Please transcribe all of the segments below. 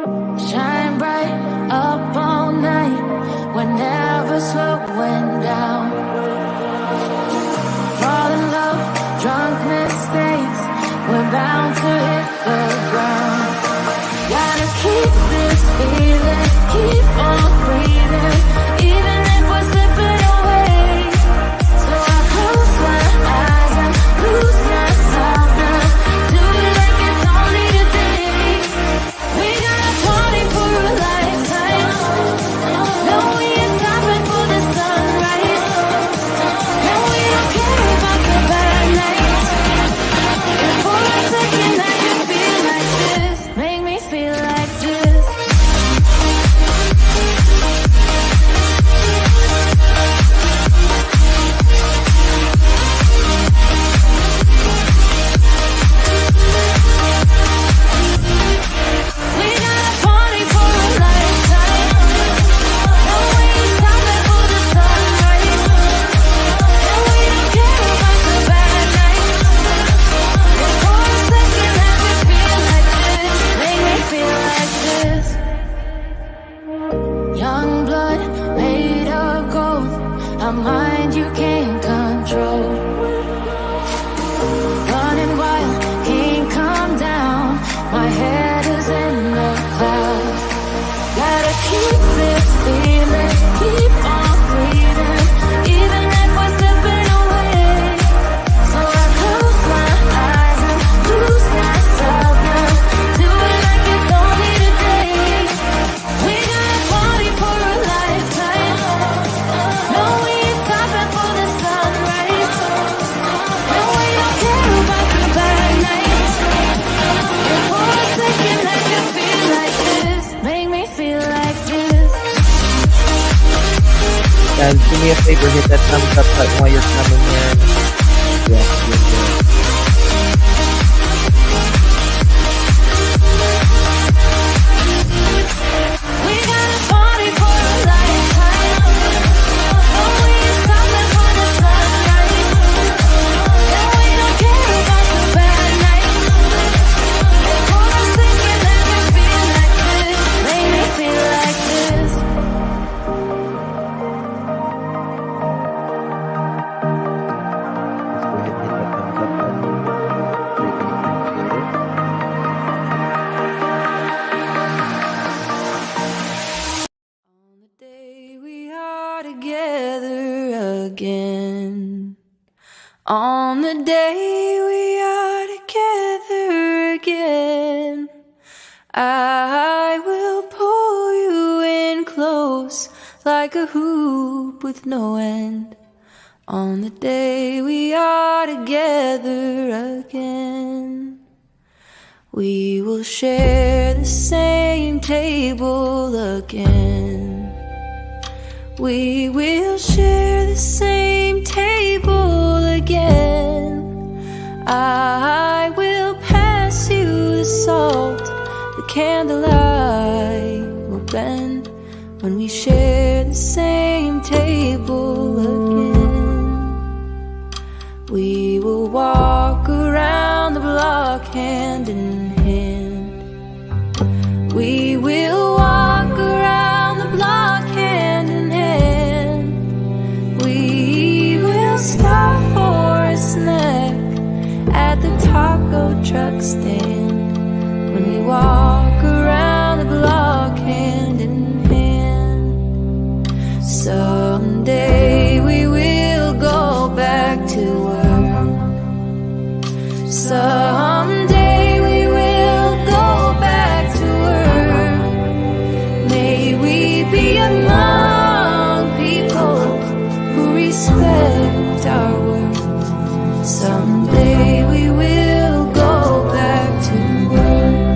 Shine bright up all night, we're never slowing down. Fall in love, drunk mistakes, we're bound to hit the ground. Gotta keep this feeling, keep on breathing, even if we're slipping away. So I close my eyes and lose myself now. Do it like it's only today. We got a party for a lifetime. No, we ain't stopping for the sunrise. No, we don't care about the bad nights. And for a second I can feel like this. Make me feel like this. We got a party for a lifetime. No, we ain't stopping for the sunrise. No, we don't care about the bad nights. And for a second I can feel like this. Make me feel like this. Young blood made of gold, a mind you can't control. Running wild, can't come down. My head is in the clouds. Gotta keep this feeling, keep on breathing, even if we're slipping away. So I close my eyes and lose myself now. Do it like it's only today. We got a party for a lifetime. No, we ain't stopping for the sunrise. No, we don't care about the bad nights. And for a second I can feel like this. Make me feel like this. Guys, do me a favor, hit that thumbs up button while you're coming in. Yes, yes, yes. We got a party for a lifetime. No, we ain't stopping for the sunrise. No, we don't care about the bad nights. And for a second I can feel like this. Make me feel like this. On the day we are together again, I will pull you in close like a hoop with no end. On the day we are together again, we will share the same table again. We will share the same table again. I will pass you the salt, the candlelight will bend when we share the same table again. We will walk around the block hand in hand. We will walk around the block hand in hand. We will stop for a snack at the taco truck stand when we walk around the block hand in hand. Someday we will go back to work. Someday we will go back to work. May we be among people who respect our work. Someday we will go back to work.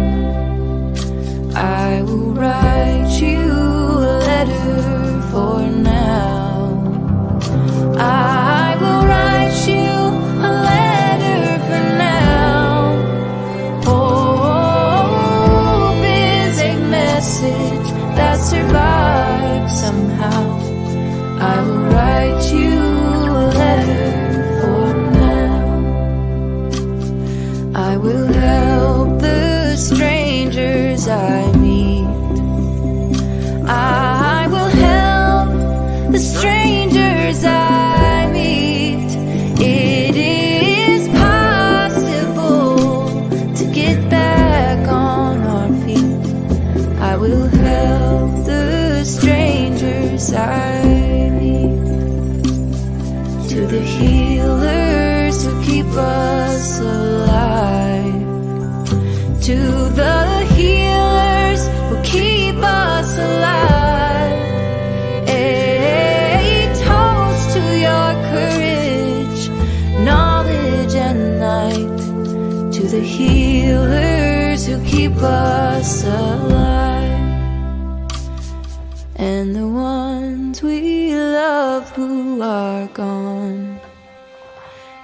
I will write you a letter for now. I will write you a letter for now. Hope is a message that survives somehow. I will write you a letter for now. I will help the strangers I meet. back on our feet. I will help the strangers I meet. To the healers who keep us alive. To the healers who keep us alive. A toast to your courage, knowledge and light. To the healers who keep us alive. And the ones we love who are gone.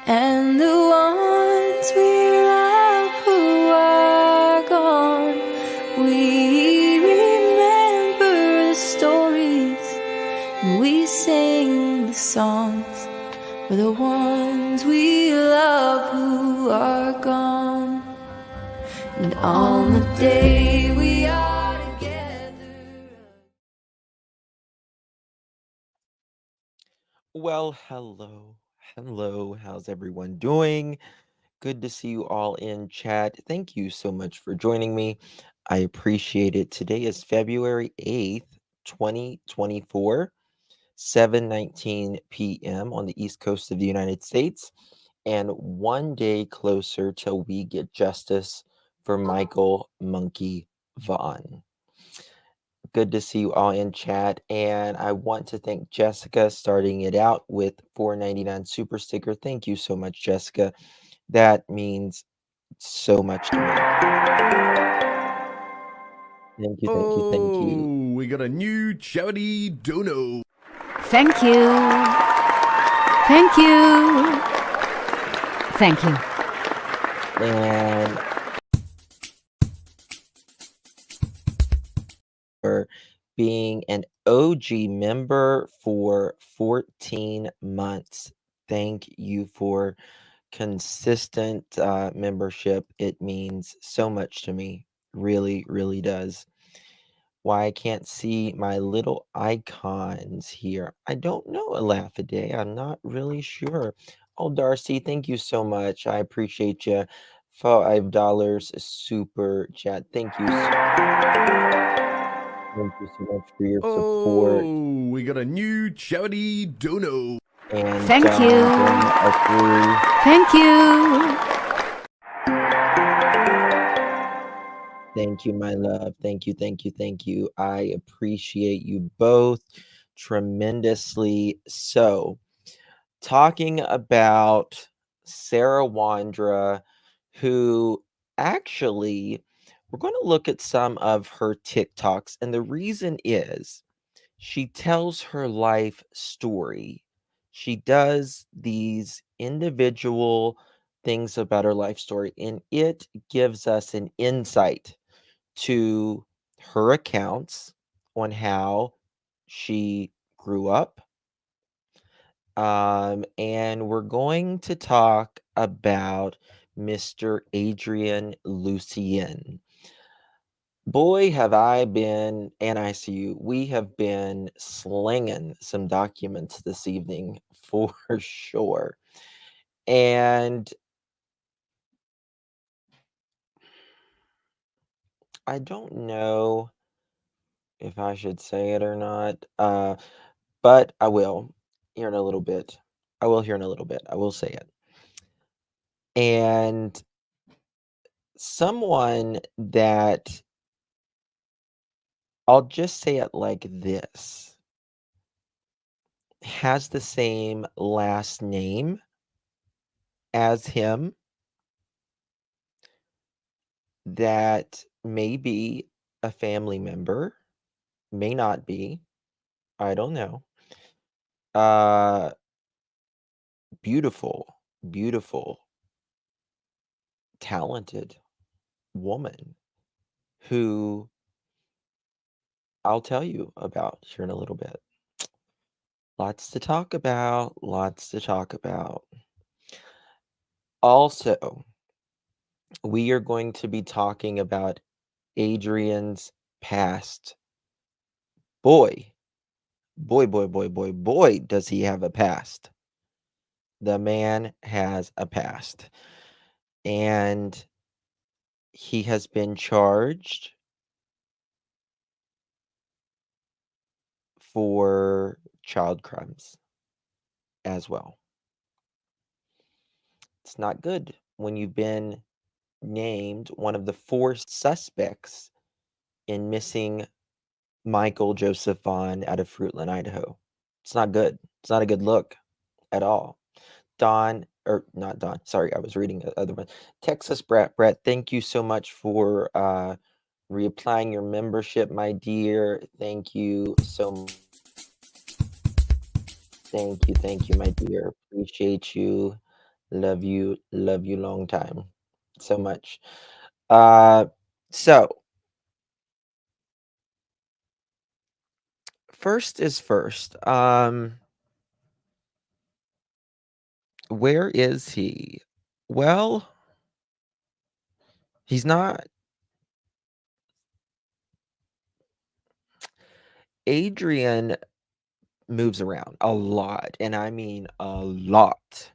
And the ones we love who are gone. We remember the stories and we sing the songs for the ones we love who are gone. And on the day we are together. Well, hello. Hello. How's everyone doing? Good to see you all in chat. Thank you so much for joining me. I appreciate it. Today is February 8th, 2024, 7:19 p.m. on the East Coast of the United States, and one day closer till we get justice for Michael Monkey Vaughn. Good to see you all in chat, and I want to thank Jessica starting it out with $4.99 super sticker. Thank you so much, Jessica. That means so much to me. Thank you, thank you, thank you. Oh, we got a new charity dono. Thank you. Thank you. Thank you. And for being an OG member for 14 months. Thank you for consistent membership. It means so much to me. Really, really does. Why I can't see my little icons here. I don't know, a laugh a day. I'm not really sure. Oh, Darcy, thank you so much. I appreciate you. $5 super chat. Thank you. Thank you so much for your support. Oh, we got a new charity dono. And Thank you. Thank you. Thank you, my love. Thank you, thank you, thank you. I appreciate you both tremendously. So, talking about Sara Wondra, who actually, we're going to look at some of her TikToks. And the reason is she tells her life story. She does these individual things about her life story, and it gives us an insight to her accounts on how she grew up. And we're going to talk about Mr. Adriene Lucienne. Boy, have I been, and I see you, we have been slinging some documents this evening for sure. And I don't know if I should say it or not, but I will here in a little bit. I will here in a little bit. I will say it. And someone that I'll just say it like this has the same last name as him, that may be a family member, may not be. I don't know. Beautiful, beautiful, talented woman who I'll tell you about here in a little bit. Lots to talk about, lots to talk about. Also, we are going to be talking about Adrian's past. Boy, boy, boy, boy, boy, boy, does he have a past. The man has a past. And he has been charged for child crimes as well. It's not good when you've been named one of the 4 suspects in missing Michael Joseph Vaughn out of Fruitland, Idaho. It's not good. It's not a good look at all. Don, or not Don, sorry, I was reading the other one. Texas Brett, thank you so much for reapplying your membership, my dear. Thank you so much. Thank you, my dear. Appreciate you. Love you long time. So much. So first is first. Where is he? Well, he's not. Adrian moves around a lot, and I mean a lot.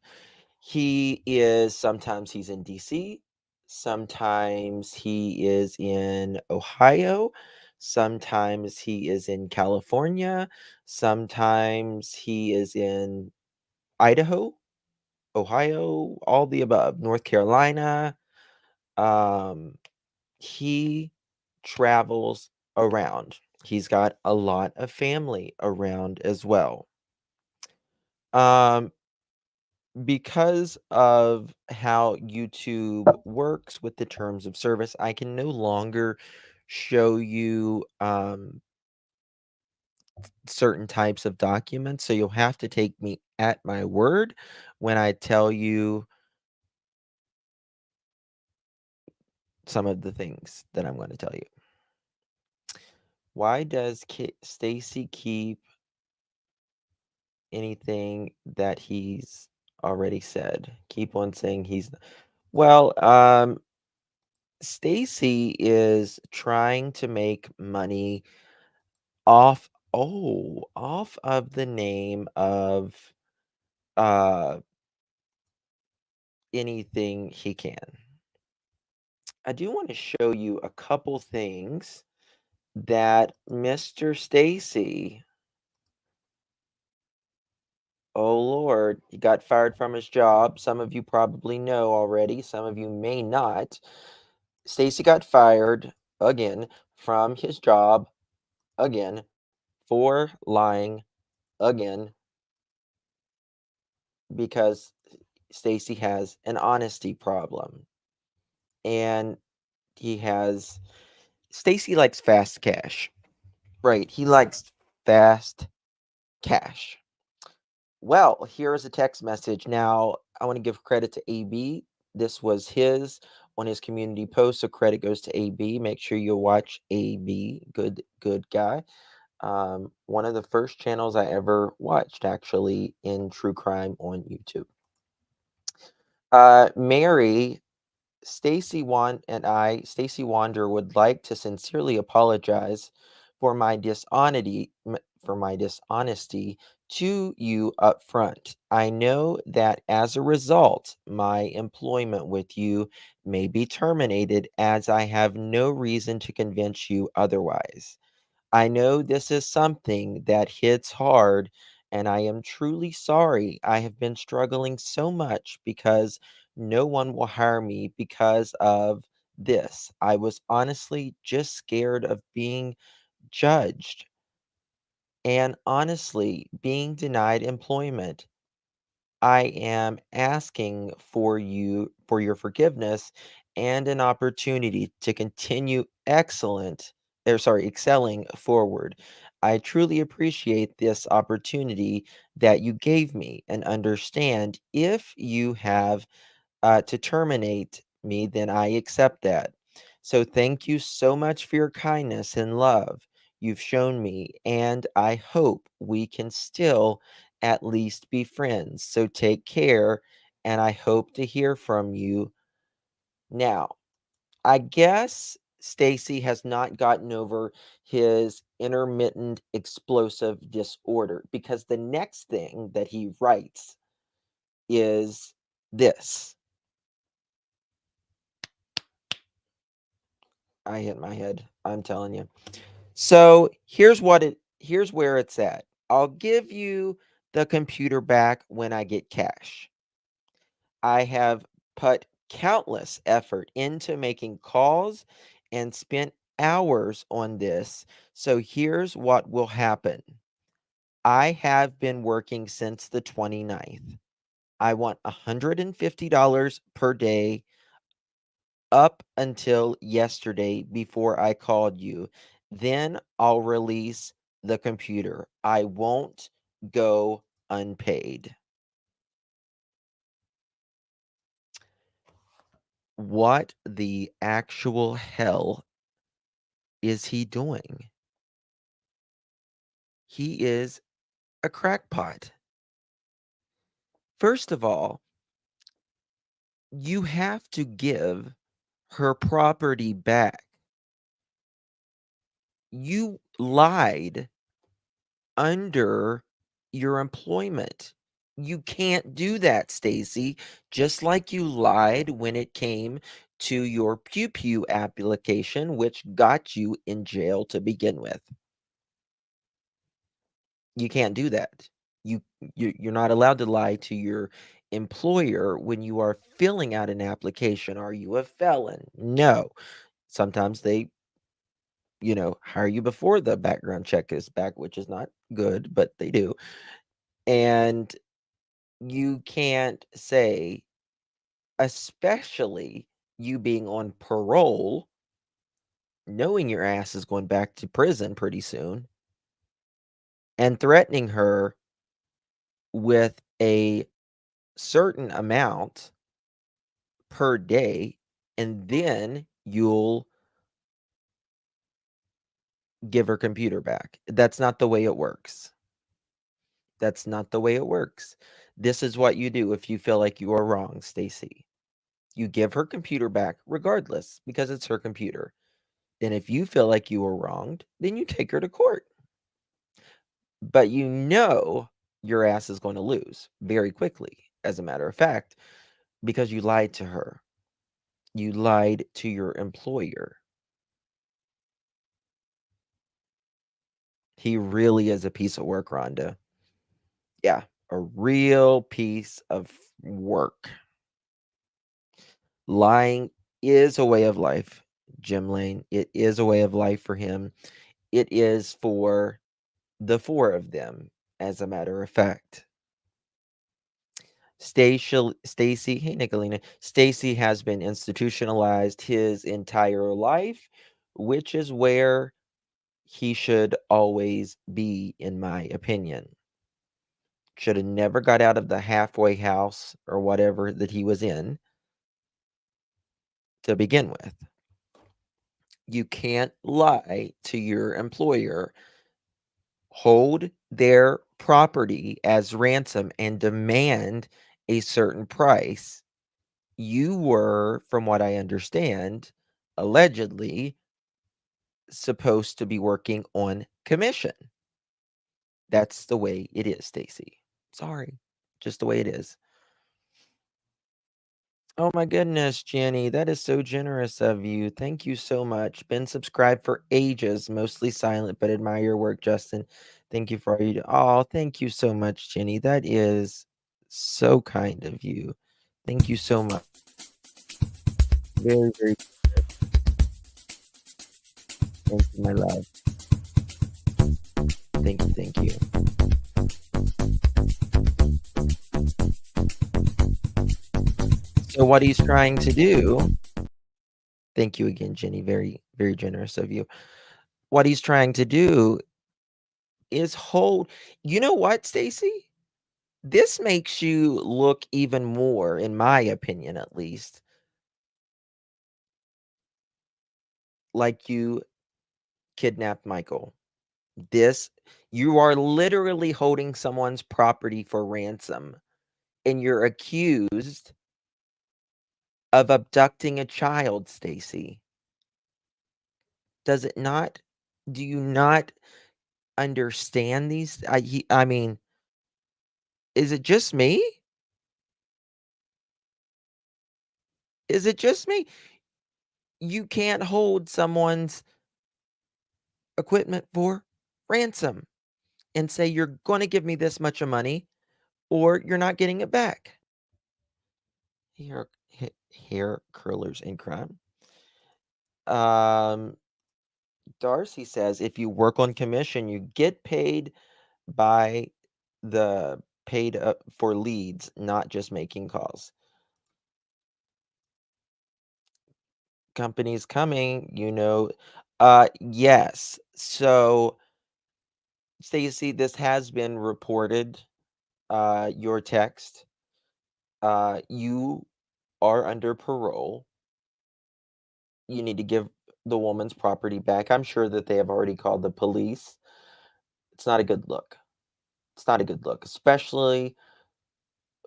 Sometimes he's in DC, sometimes he is in Ohio, sometimes he is in California, sometimes he is in Idaho, Ohio, all the above, North Carolina. Um, he travels around. He's got a lot of family around as well. Um, because of how YouTube works with the terms of service, I can no longer show you certain types of documents. So you'll have to take me at my word when I tell you some of the things that I'm going to tell you. Why does Stacey keep anything that he's already said? Keep on saying he's well, Stacey is trying to make money off of the name of uh anything he can. I do want to show you a couple things that Mr. Stacey, oh Lord, he got fired from his job. Some of you probably know already, some of you may not. Stacey got fired again from his job again for lying again because Stacey has an honesty problem. And Stacey likes fast cash. Right, he likes fast cash. Well, here is a text message. Now, I want to give credit to AB. This was his on his community post, so credit goes to AB. Make sure you watch AB. Good guy. One of the first channels I ever watched, actually, in true crime on YouTube. Mary, Stacey Wondra would like to sincerely apologize for my dishonesty to you up front. I know that as a result, my employment with you may be terminated as I have no reason to convince you otherwise. I know this is something that hits hard, and I am truly sorry. I have been struggling so much because no one will hire me because of this. I was honestly just scared of being judged and honestly being denied employment. I am asking for your forgiveness and an opportunity to continue excelling forward. I truly appreciate this opportunity that you gave me and understand if you have to terminate me, then I accept that. So thank you so much for your kindness and love you've shown me, and I hope we can still at least be friends. So take care, and I hope to hear from you. Now, I guess Stacey has not gotten over his intermittent explosive disorder because the next thing that he writes is this. I hit my head. I'm telling you. So here's where it's at. I'll give you the computer back when I get cash. I have put countless effort into making calls and spent hours on this. So here's what will happen. I have been working since the 29th. I want $150 per day up until yesterday before I called you. Then I'll release the computer. I won't go unpaid. What the actual hell is he doing? He is a crackpot. First of all, you have to give her property back. You lied under your employment. You can't do that, Stacey. Just like you lied when it came to your Pew Pew application, which got you in jail to begin with. You can't do that. You're not allowed to lie to your employer when you are filling out an application. Are you a felon? No. Sometimes they, hire you before the background check is back, which is not good, but they do. And you can't say, especially you being on parole, knowing your ass is going back to prison pretty soon, and threatening her with a certain amount per day, and then you'll give her computer back. That's not the way it works. That's not the way it works. This is what you do if you feel like you are wrong, Stacey. You give her computer back regardless because it's her computer. And if you feel like you were wronged, then you take her to court. But your ass is going to lose very quickly, as a matter of fact, because you lied to her. You lied to your employer. He really is a piece of work, Rhonda. Yeah, a real piece of work. Lying is a way of life, Jim Lane. It is a way of life for him. It is for the four of them, as a matter of fact. Stacey, hey Nicolina. Stacey has been institutionalized his entire life, which is where he should always be, in my opinion. Should have never got out of the halfway house or whatever that he was in to begin with. You can't lie to your employer, hold their property as ransom, and demand a certain price. You were, from what I understand, allegedly supposed to be working on commission. That's the way it is, Stacey. Sorry, just the way it is. Oh my goodness, Jenny, that is so generous of you. Thank you so much. Been subscribed for ages, mostly silent, but admire your work, Justin. Thank you for all you do. Oh, thank you so much, Jenny. That is so kind of you. Thank you so much. Very, very thank you, my love. Thank you, thank you. So what he's trying to do, thank you again, Jenny. Very, very generous of you. What he's trying to do is hold. You know what, Stacey? This makes you look even more, in my opinion at least, like you kidnapped Michael. You are literally holding someone's property for ransom, and you're accused of abducting a child, Stacey. Does it not? Do you not understand these? I mean, is it just me? Is it just me? You can't hold someone's equipment for ransom and say, "You're gonna give me this much of money or you're not getting it back." Hair curlers in crime. Um, Darcy says, "If you work on commission, you get paid by the paid for leads, not just making calls." Companies coming, yes. So, Stacey, this has been reported, your text. You are under parole. You need to give the woman's property back. I'm sure that they have already called the police. It's not a good look. It's not a good look, especially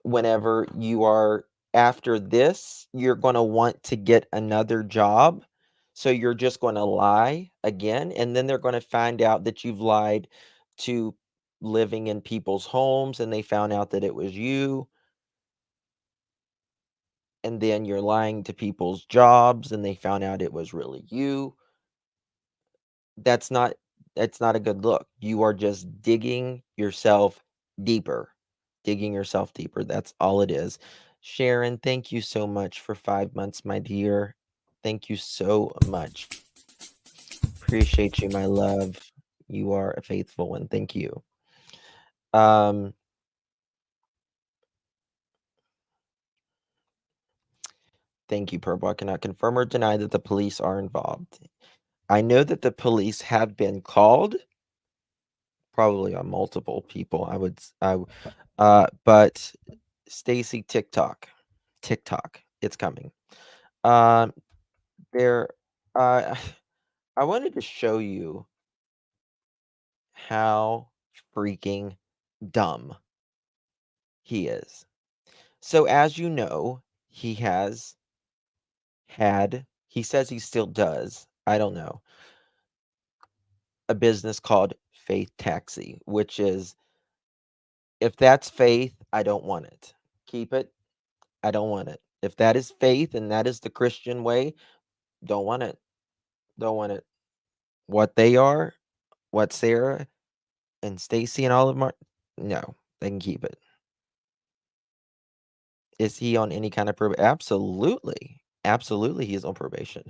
whenever you are after this, you're gonna want to get another job. So you're just gonna lie again, and then they're gonna find out that you've lied to living in people's homes and they found out that it was you, and then you're lying to people's jobs and they found out it was really you. That's not that's not a good look. You are just digging yourself deeper. Digging yourself deeper. That's all it is. Sharon, thank you so much for 5 months, my dear. Thank you so much. Appreciate you, my love. You are a faithful one. Thank you. Um, Thank you, Purple. I cannot confirm or deny that the police are involved. I know that the police have been called, probably on multiple people. But Stacy, TikTok, it's coming. Um, there, uh, I wanted to show you how freaking dumb he is. So, as you know, he has he says he still does, I don't know, a business called Faith Taxi, which is, if that's faith, I don't want it. Keep it. I don't want it. If that is faith and that is the Christian way, don't want it. Don't want it. What they are, what Sarah and Stacy and all of them are, no, they can keep it. Is he on any kind of absolutely. Absolutely, he is on probation.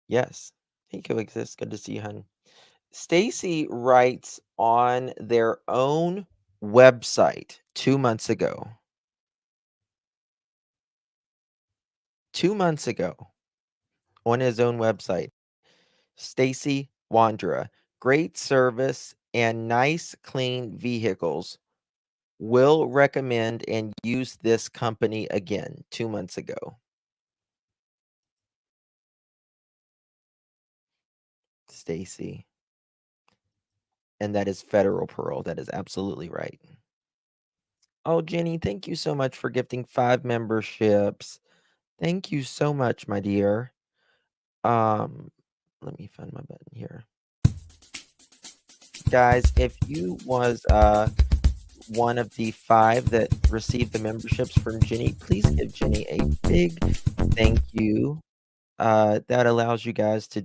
Yes, he coexists. Good to see you, hun. Stacy writes on their own website 2 months ago. 2 months ago on his own website. Stacey Wondra, great service and nice clean vehicles. Will recommend and use this company again 2 months ago. Stacy. And that is federal parole. That is absolutely right. Oh, Jenny, thank you so much for gifting 5 memberships. Thank you so much, my dear. Let me find my button here. Guys, if you was one of the 5 that received the memberships from Jenny, please give Jenny a big thank you. That allows you guys to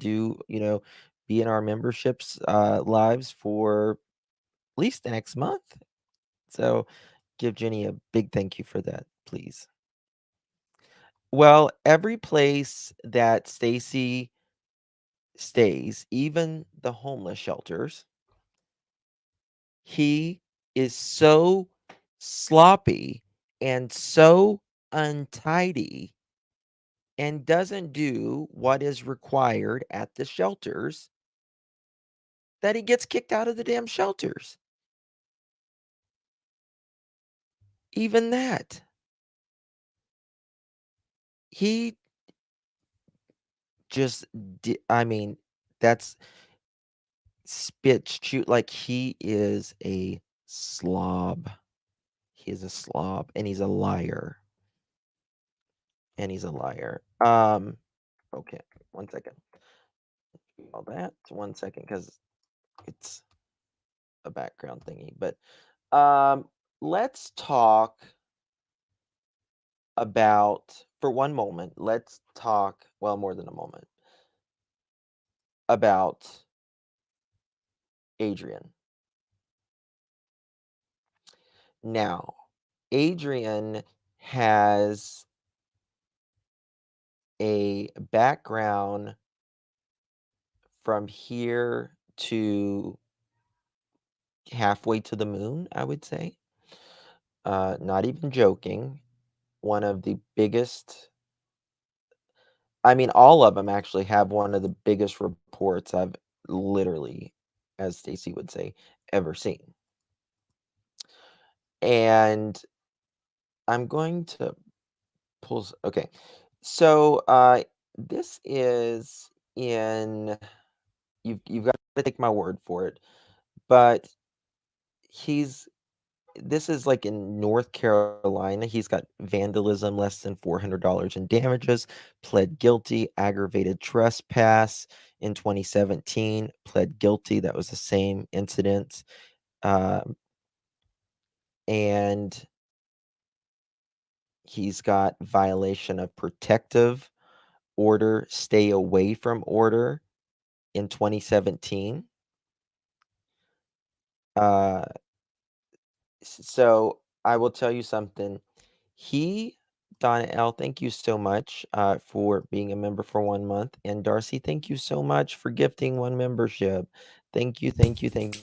be in our memberships lives for at least the next month. So give Jenny a big thank you for that, please. Well, every place that Stacy stays, even the homeless shelters, he is so sloppy and so untidy and doesn't do what is required at the shelters that he gets kicked out of the damn shelters. Even that. He just I mean, that's spit shoot, like, he is a slob. He is a slob and he's a liar. And he's a liar. Okay, 1 second. All that 1 second because it's a background thingy. But let's talk about for one moment, let's talk, well, more than a moment, about Adrian. Now, Adrian has a background from here to halfway to the moon, I would say. Not even joking. One of the biggest, I mean, all of them actually have one of the biggest reports I've literally, as Stacey would say, ever seen. And I'm going to pull, okay. So this is in, you've got to take my word for it, but he's this is like in North Carolina. He's got vandalism, less than $400 in damages, pled guilty, aggravated trespass in 2017, pled guilty. That was the same incident. And he's got violation of protective order, stay away from order in 2017. Uh, so I will tell you something. Donna L, thank you so much for being a member for 1 month. And Darcy, thank you so much for gifting one membership. Thank you, thank you, thank you.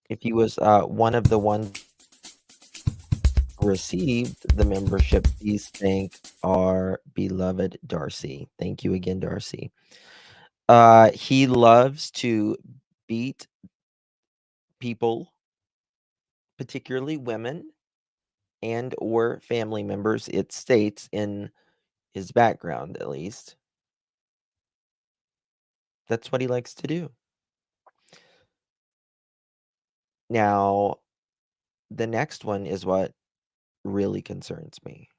If he was one of the ones received the membership, please thank our beloved Darcy. Thank you again, Darcy. He loves to beat people, particularly women and or family members, it states in his background at least. That's what he likes to do. Now, the next one is what really concerns me,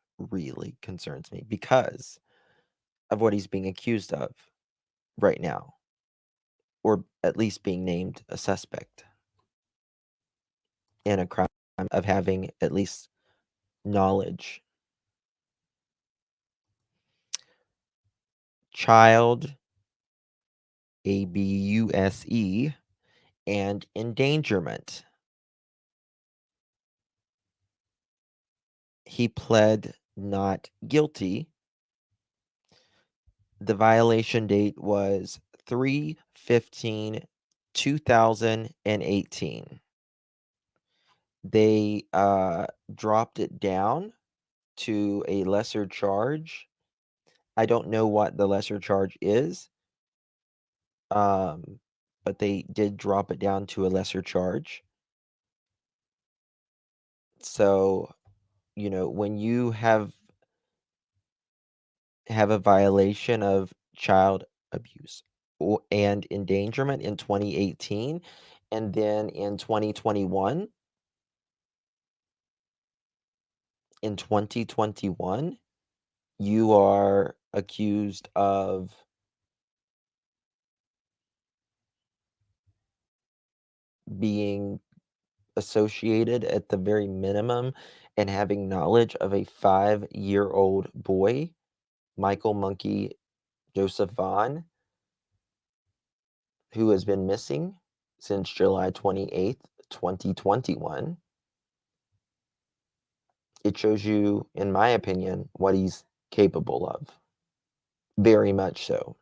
because of what he's being accused of right now, or at least being named a suspect in a crime of having at least knowledge. Child abuse and endangerment. He pled not guilty. The violation date was 3/15/2018. They dropped it down to a lesser charge. I don't know what the lesser charge is, but they did drop it down to a lesser charge. So, when you have a violation of child abuse and endangerment in 2018, and then in 2021, you are accused of being associated at the very minimum and having knowledge of a 5-year-old boy, Michael Monkey Joseph Vaughn, who has been missing since July 28th, 2021. It shows you, in my opinion, what he's capable of. Very much so.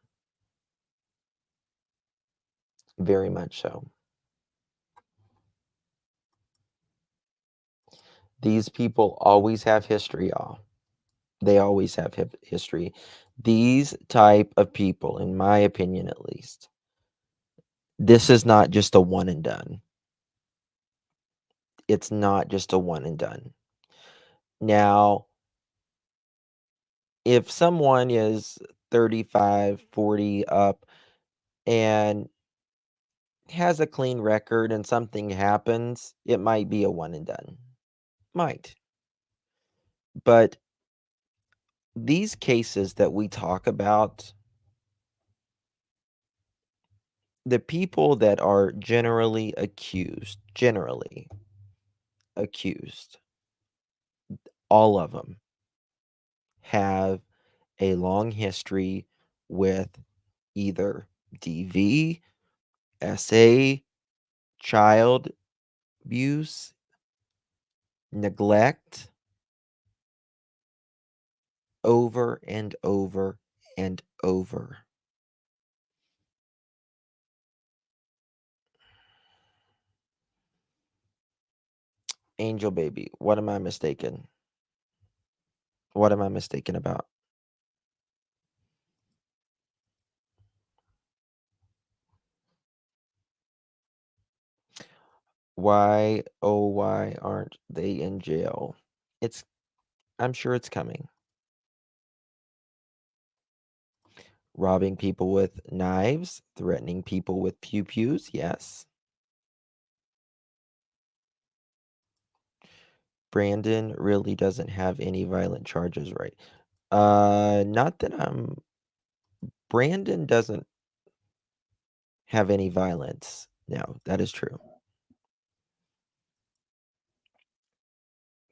Very much so. These people always have history, y'all. They always have history. These type of people, in my opinion at least, this is not just a one and done. It's not just a one and done. Now, if someone is 35, 40 up and has a clean record and something happens, it might be a one and done. Might. But these cases that we talk about, the people that are generally accused, all of them have a long history with either DV, SA, child abuse, neglect, over and over and over. Angel baby, what am I mistaken? What am I mistaken about? Why, oh, why aren't they in jail? I'm sure it's coming. Robbing people with knives, threatening people with pew-pews, yes. Brandon really doesn't have any violent charges, right? Not that Brandon doesn't have any violence. No, that is true.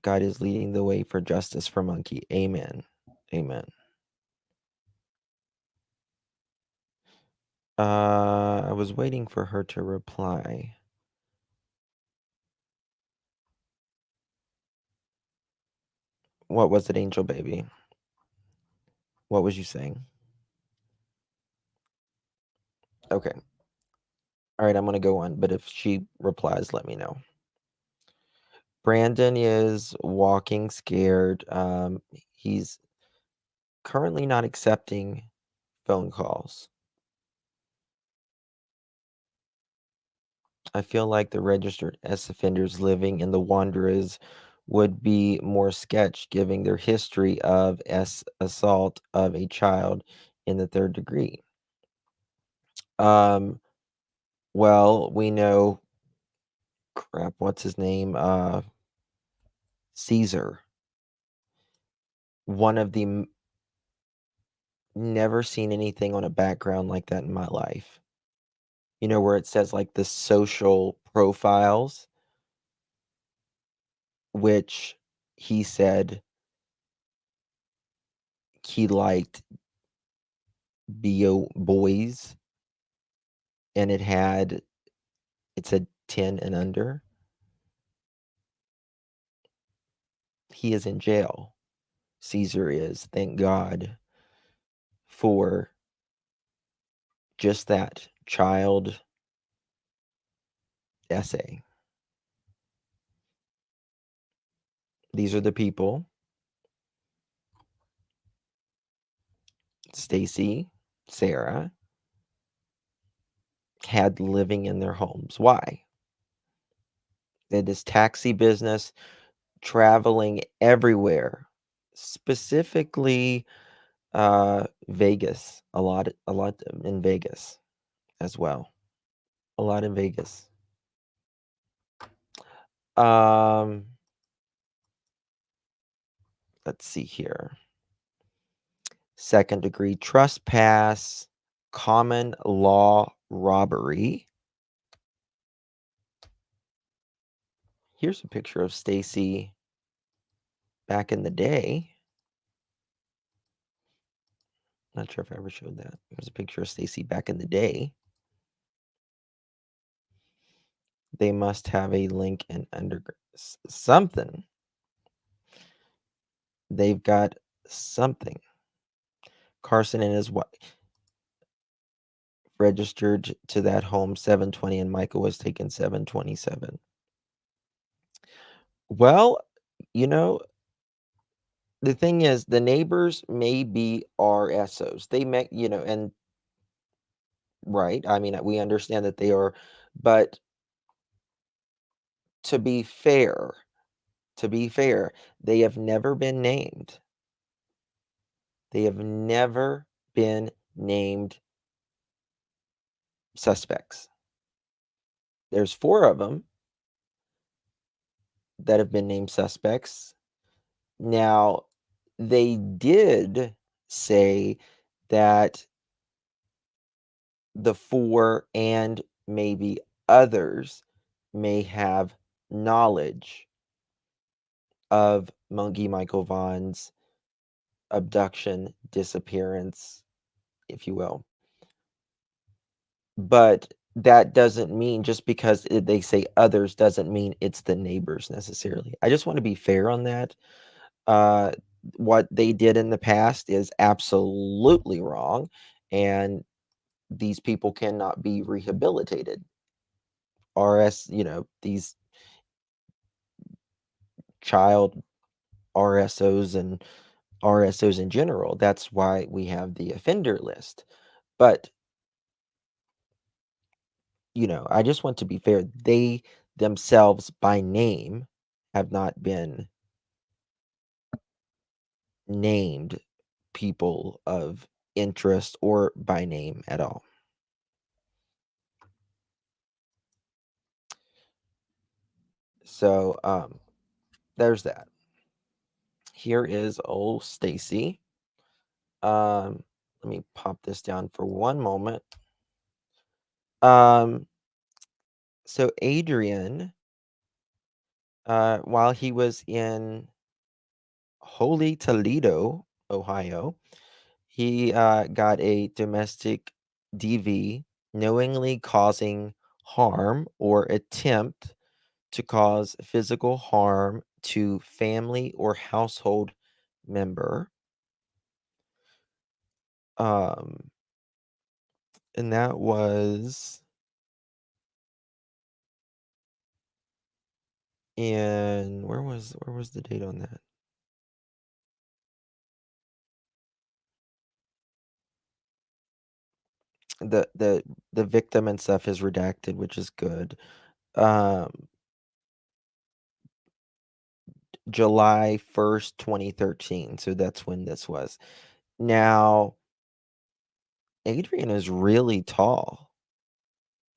God is leading the way for justice for Monkey. Amen. Amen. I was waiting for her to reply. What was it, Angel Baby? What was you saying? Okay. All right, I'm going to go on, but if she replies, let me know. Brandon is walking scared. He's currently not accepting phone calls. I feel like the registered S offenders living in the Wanderers would be more sketch, given their history of assault of a child in the 3rd degree. Well, we know, crap, what's his name? Caesar. One of the never seen anything on a background like that in my life. You know, where it says like the social profiles, which he said he liked BO boys, and it said 10 and under. He is in jail. Caesar is, thank God, for just that child essay. These are the people Stacey, Sara had living in their homes. Why? They had this taxi business, traveling everywhere, specifically Vegas, a lot in Vegas as well. A lot in Vegas. Let's see here. 2nd degree trespass, common law robbery. Here's a picture of Stacey back in the day. Not sure if I ever showed that. Here's a picture of Stacey back in the day. They must have a link in something. They've got something. Carson and his wife registered to that home 720, and Michael was taken 727. Well, you know, the thing is, the neighbors may be RSOs. They may, and right. I mean, we understand that they are, but to be fair, they have never been named. They have never been named suspects. There's 4 of them that have been named suspects. Now, they did say that the 4 and maybe others may have knowledge of Mungie Michael Vaughn's abduction, disappearance, if you will. But that doesn't mean, just because they say others doesn't mean it's the neighbors necessarily. I just want to be fair on that. What they did in the past is absolutely wrong, and these people cannot be rehabilitated. These child RSOs and RSOs in general. That's why we have the offender list. But, I just want to be fair. They themselves by name have not been named people of interest or by name at all. So, there's that. Here is old Stacey. Let me pop this down for one moment. So Adrian, while he was in Holy Toledo, Ohio, he got a domestic DV, knowingly causing harm or attempt to cause physical harm to family or household member. And that was in, where was the date on that? The victim and stuff is redacted, which is good. July 1st, 2013. So that's when this was. Now, Adrian is really tall.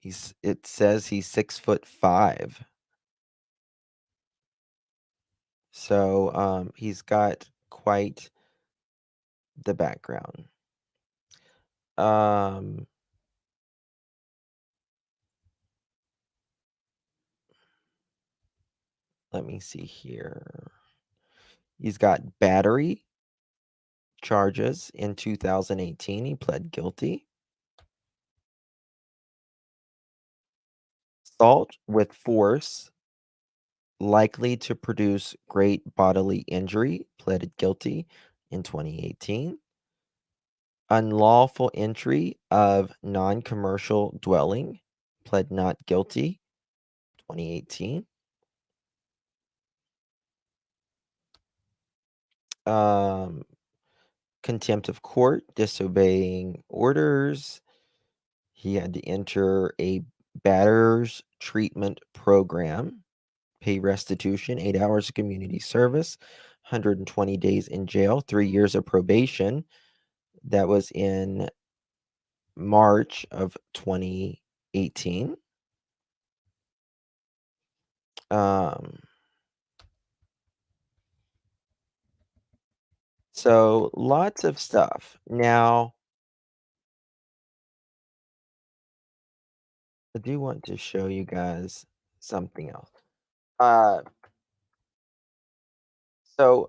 It says he's 6'5". So he's got quite the background. Let me see here. He's got battery charges in 2018. He pled guilty. Assault with force likely to produce great bodily injury, pleaded guilty in 2018. Unlawful entry of non-commercial dwelling, pled not guilty, 2018. Contempt of court, disobeying orders. He had to enter a batter's treatment program, pay restitution, 8 hours of community service, 120 days in jail, 3 years of probation. That was in March of 2018. So lots of stuff. Now, I do want to show you guys something else. So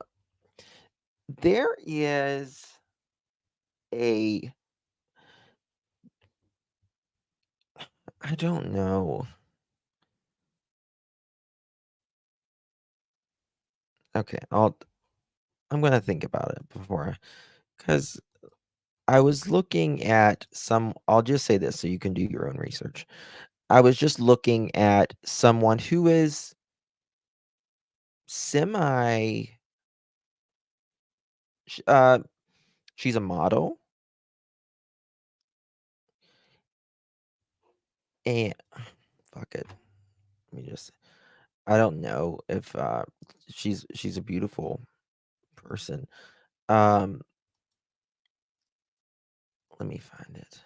there is I don't know. Okay, I'm gonna think about it before, because I was looking at I'll just say this so you can do your own research. I was just looking at someone who is semi, she's a model, and fuck it. Let me just, I don't know if she's a beautiful person. Let me find it.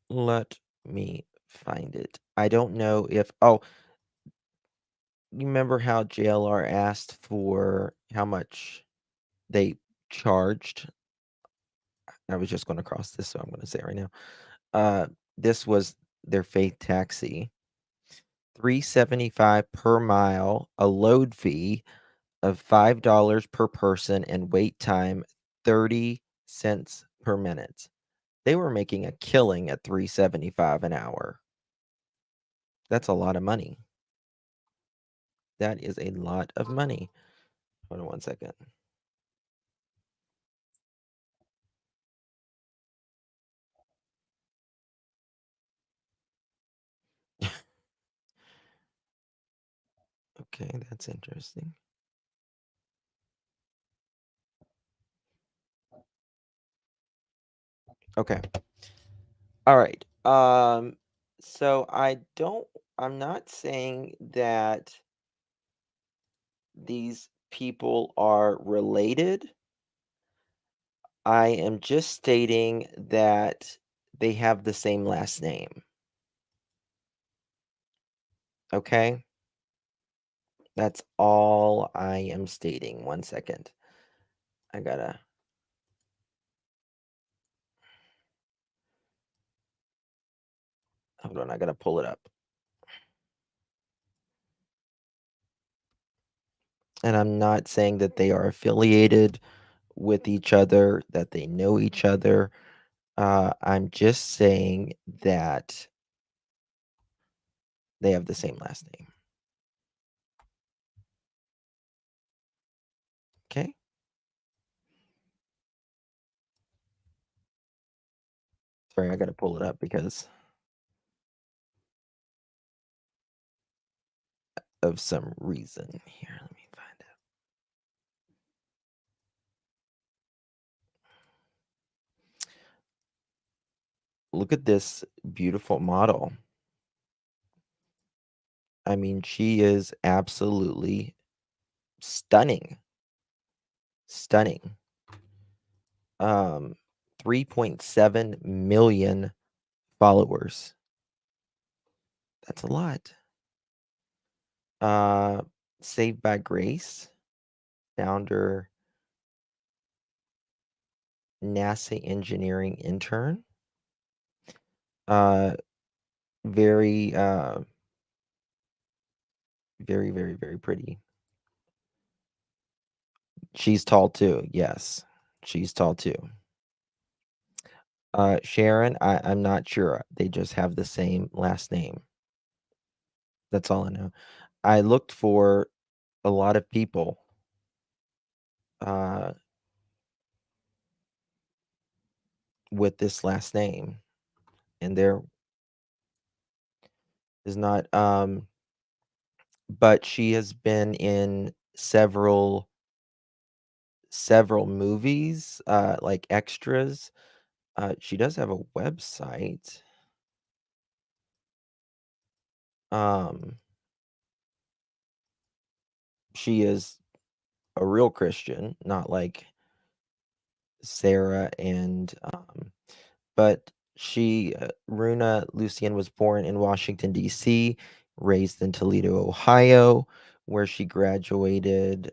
Let me find it. I don't know if you remember how JLR asked for how much they charged? I was just going to cross this, so I'm going to say it right now. This was their fake taxi. $3.75 per mile, a load fee of $5 per person, and wait time 30 cents per minute. They were making a killing at $3.75 an hour. That's a lot of money. That is a lot of money. Hold on one second. Okay, that's interesting. Okay. All right. So I'm not saying that these people are related. I am just stating that they have the same last name. Okay? That's all I am stating. One second. I gotta. Hold on. I gotta pull it up. And I'm not saying that they are affiliated with each other, that they know each other. I'm just saying that they have the same last name. Okay? Sorry, I gotta pull it up because of some reason. Here, let me find it. Look at this beautiful model. I mean, she is absolutely stunning. Stunning. 3.7 million followers. That's a lot. Uh, Saved by Grace, founder, NASA engineering intern. Uh, very, very, very, very pretty. She's tall too. Yes, she's tall too. Sharon, I'm not sure. They just have the same last name. That's all I know. I looked for a lot of people uh, with this last name, and there is not. But she has been in several movies, like extras. She does have a website. Um, she is a real Christian, not like Sara and but Runa Lucienne was born in Washington, D.C., raised in Toledo, Ohio, where she graduated,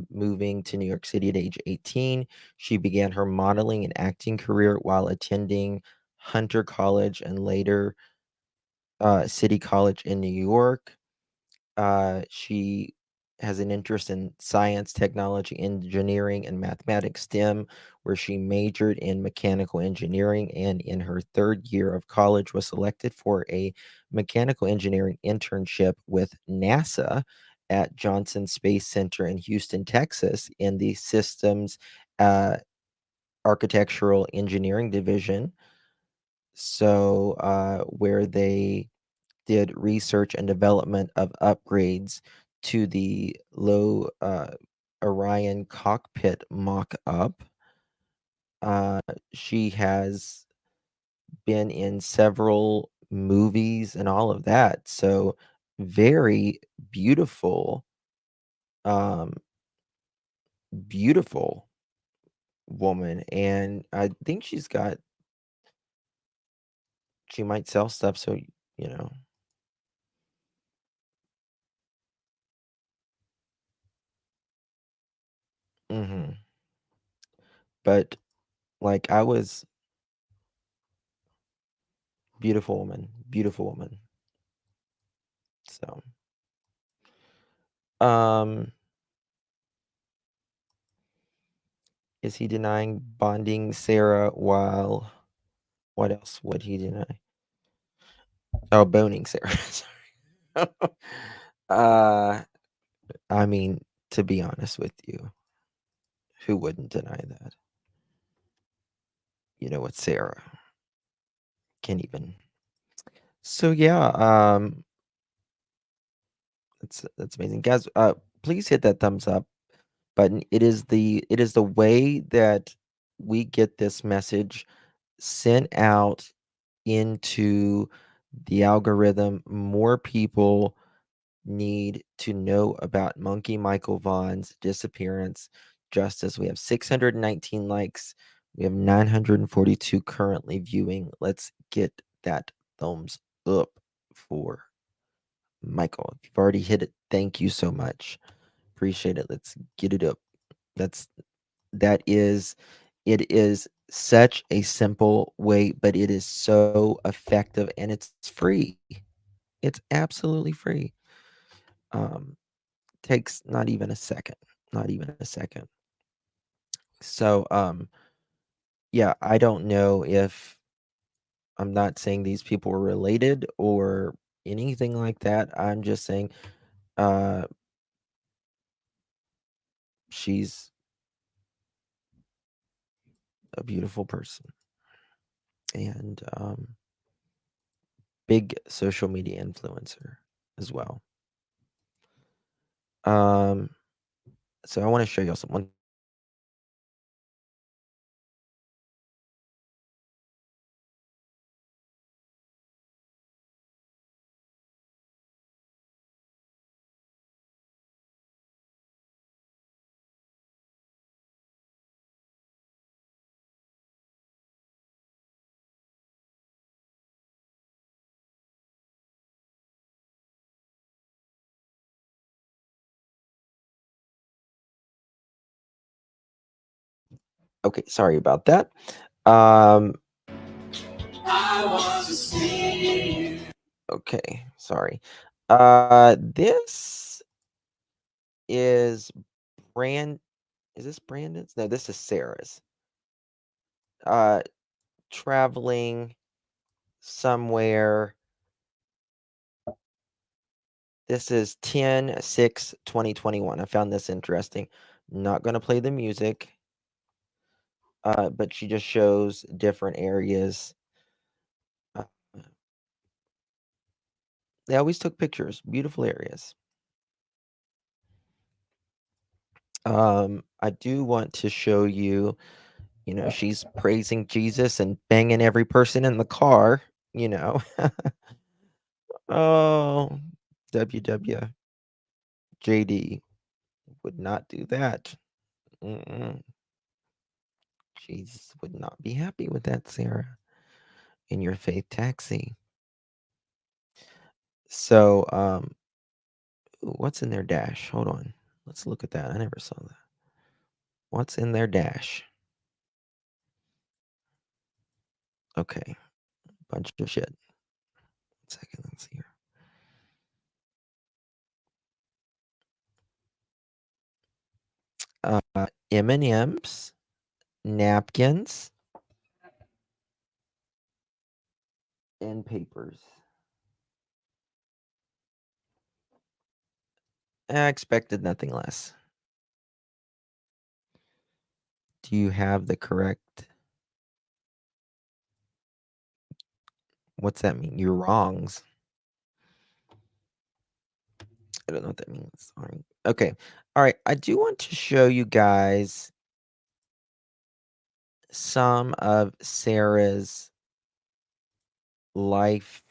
moving to New York City at age 18. She began her modeling and acting career while attending Hunter College and later City College in New York. She has an interest in science, technology, engineering, and mathematics STEM, where she majored in mechanical engineering, and in her third year of college was selected for a mechanical engineering internship with NASA at Johnson Space Center in Houston, Texas, in the Systems uh, Architectural Engineering Division. So, where they did research and development of upgrades to the low Orion cockpit mock up. She has been in several movies and all of that. So, very beautiful, um, beautiful woman. And I think she might sell stuff. So, you know, hmm but like I was, beautiful woman, beautiful woman. So, um, is he denying bonding Sara while what else would he deny? Oh, boning Sara. Sorry. I mean, to be honest with you, who wouldn't deny that? You know what, Sara can't even. So yeah, that's amazing, guys. Please hit that thumbs up button. It is the way that we get this message sent out into the algorithm. More people need to know about Monkey Michael Vaughn's disappearance. Justice. We have 619 likes. We have 942 currently viewing. Let's get that thumbs up for Michael. If you've already hit it, thank you so much. Appreciate it. Let's get it up. It is such a simple way, but it is so effective and it's free. It's absolutely free. Takes not even a second. Not even a second. So yeah, I don't know if I'm not saying these people are related or anything like that. I'm just saying she's a beautiful person and big social media influencer as well. So I want to show y'all something. Okay, sorry about that. Okay, sorry. This is is this Brandon's? No, this is Sarah's. Traveling somewhere. This is 10/6/2021. I found this interesting. Not going to play the music, but she just shows different areas. They always took pictures, beautiful areas. I do want to show you, she's praising Jesus and banging every person in the car, Oh, WWJD would not do that. Jesus would not be happy with that, Sara, in your faith taxi. So, what's in their dash? Hold on. Let's look at that. I never saw that. What's in their dash? Okay. Bunch of shit. 1 second. Let's see here. M&M's, napkins, and papers. I expected nothing less. Do you have the correct? What's that mean? Your wrongs. I don't know what that means. Sorry. Okay. All right. I do want to show you guys some of Sara's life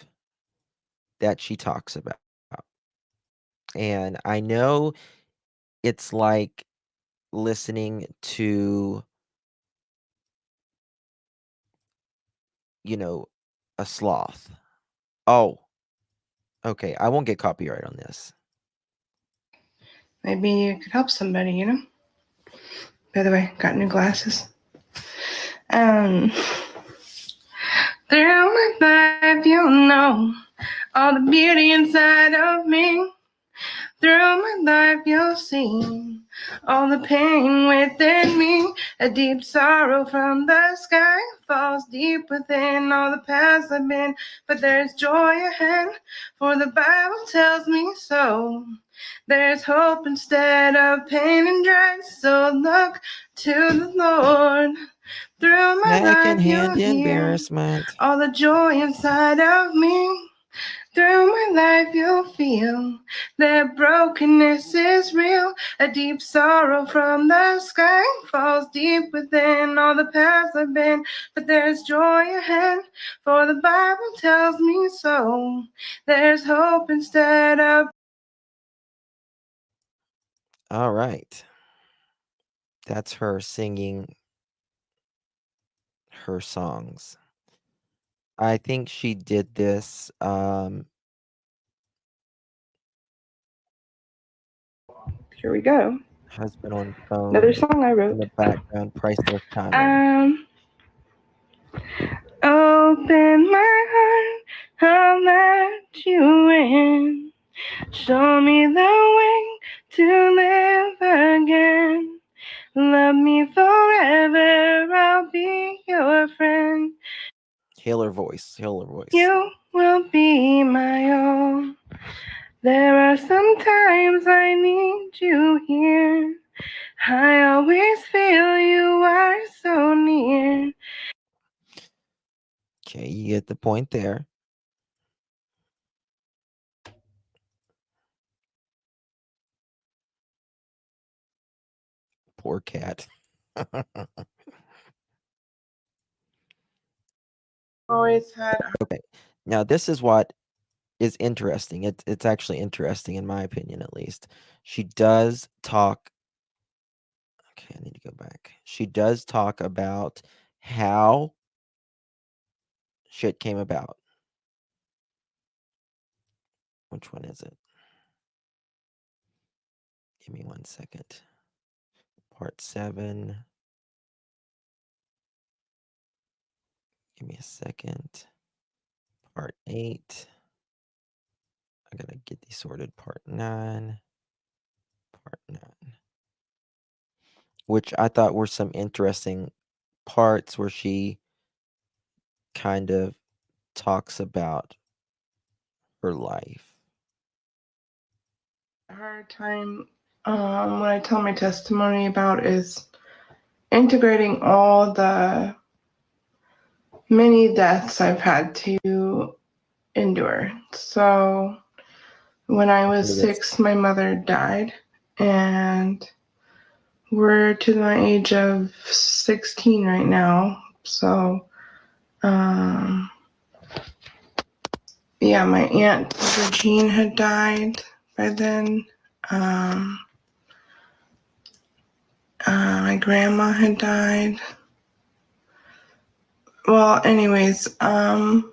that she talks about. And I know it's like listening to, a sloth. Oh, okay. I won't get copyright on this. Maybe you could help somebody, By the way, got new glasses. Through my life, all the beauty inside of me. Through my life you'll see all the pain within me. A deep sorrow from the sky falls deep within all the paths I've been. But there's joy ahead, for the Bible tells me so. There's hope instead of pain and dread, so look to the Lord. Through my life you'll Secondhand hear embarrassment. all the joy inside of me. Through my life you'll feel that brokenness is real. A deep sorrow from the sky falls deep within all the paths I've been. But there's joy ahead, for the Bible tells me so. There's hope instead of... All right. That's her singing her songs. I think she did this. Here we go. Husband on Another phone song I in wrote. the background. Priceless timing. Open my heart, I'll let you in. Show me the way to live again. Love me forever, I'll be your friend. Hail her voice. Hail her voice. You will be my own. There are some times I need you here. I always feel you are so near. Okay, you get the point there. Poor cat. Always had... Okay. Now this is what is interesting. It's actually interesting in my opinion, at least. She does talk. Okay, I need to go back. She does talk about how shit came about. Which one is it? Give me 1 second. Part 7. Give me a second. Part 8. I gotta get these sorted. Part 9. Part 9. Which I thought were some interesting parts where she kind of talks about her life. Hard time when I tell my testimony about is integrating all the many deaths I've had to endure. So when I was 6, my mother died, and we're to my age of 16 right now. So yeah, my aunt Virginie had died by then. My grandma had died. Well, anyways, I'm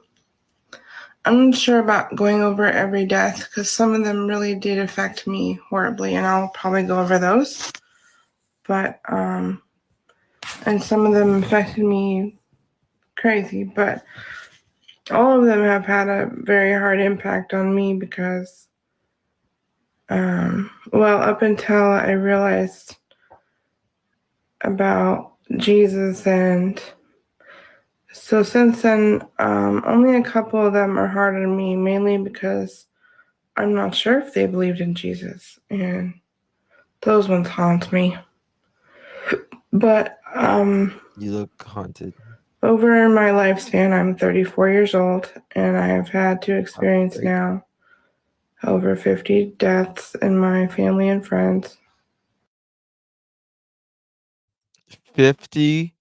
not sure about going over every death because some of them really did affect me horribly, and I'll probably go over those. But and some of them affected me crazy, but all of them have had a very hard impact on me because, well, up until I realized about Jesus, and so since then, only a couple of them are hard on me, mainly because I'm not sure if they believed in Jesus, and those ones haunt me. But You look haunted. over my lifespan, I'm 34 years old, and I have had to experience Great. now over 50 deaths in my family and friends. 50.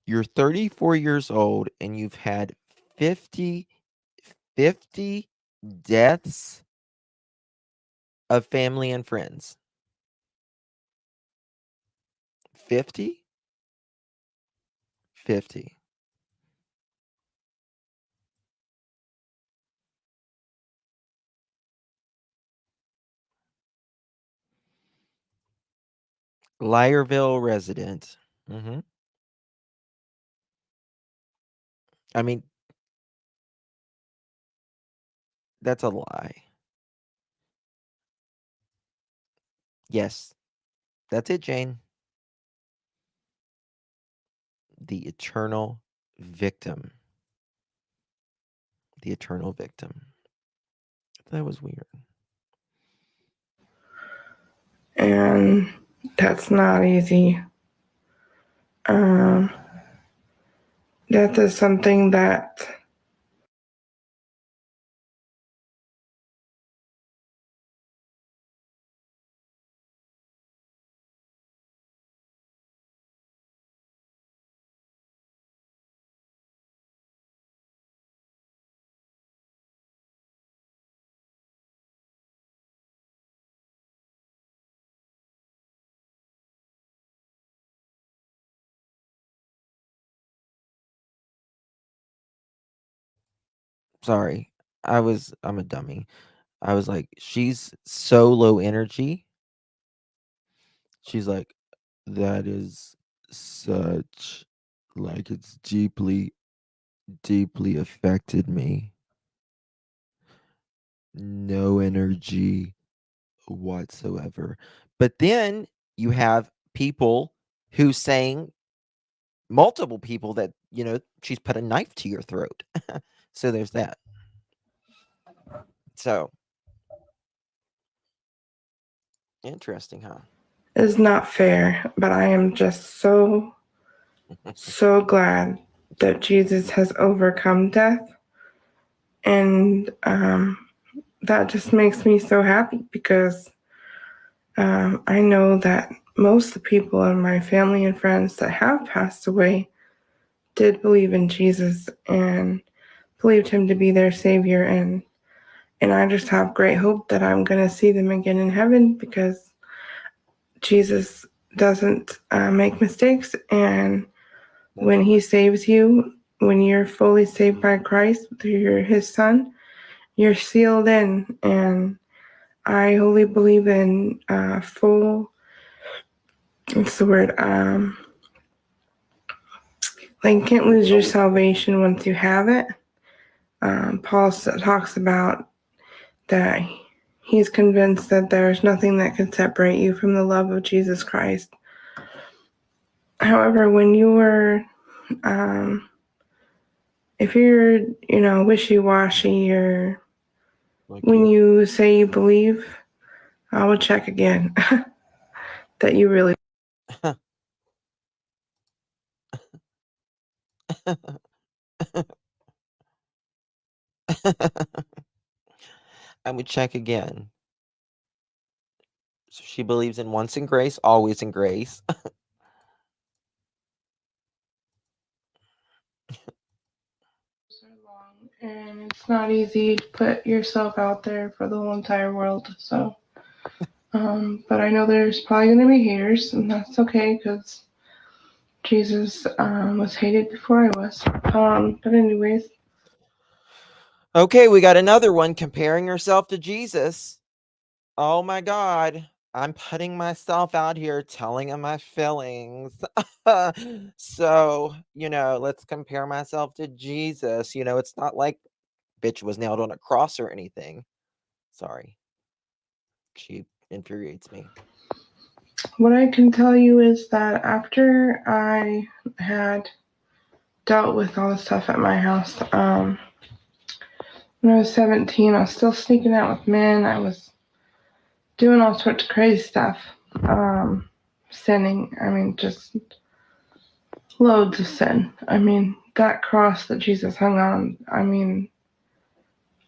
You're 34 years old and you've had 50 deaths of family and friends. 50? 50. Lyerville resident. I mean, That's a lie. Yes, that's it, Jane. The eternal victim. The eternal victim. That was weird. And that's not easy. Death is something that Sorry. I'm a dummy. I was like, she's so low energy. She's like, that is such, like, it's deeply, deeply affected me. No energy whatsoever. But then you have people who saying, multiple people, that, she's put a knife to your throat. So there's that. So interesting, huh? is not fair, but I am just so glad that Jesus has overcome death. And that just makes me so happy because I know that most of the people in my family and friends that have passed away did believe in Jesus and believed him to be their savior. And I just have great hope that I'm going to see them again in heaven because Jesus doesn't make mistakes. And when he saves you, when you're fully saved by Christ through his son, you're sealed in. And I wholly believe in full, what's the word? Like, you can't lose your salvation once you have it. Paul talks about that he's convinced that there's nothing that can separate you from the love of Jesus Christ. However, when you're, if you're, wishy-washy, or when you say you believe, I will check again that you really. I would check again. So she believes in once in grace, always in grace. And it's not easy to put yourself out there for the whole entire world. So, but I know there's probably going to be haters, and that's okay because Jesus was hated before I was. But anyways. Okay, we got another one, comparing herself to Jesus. Oh my God. I'm putting myself out here, telling him my feelings. So, let's compare myself to Jesus. It's not like bitch was nailed on a cross or anything. Sorry. She infuriates me. What I can tell you is that after I had dealt with all the stuff at my house, when I was 17, I was still sneaking out with men. I was doing all sorts of crazy stuff. Sinning. I mean, just loads of sin. I mean, that cross that Jesus hung on, I mean,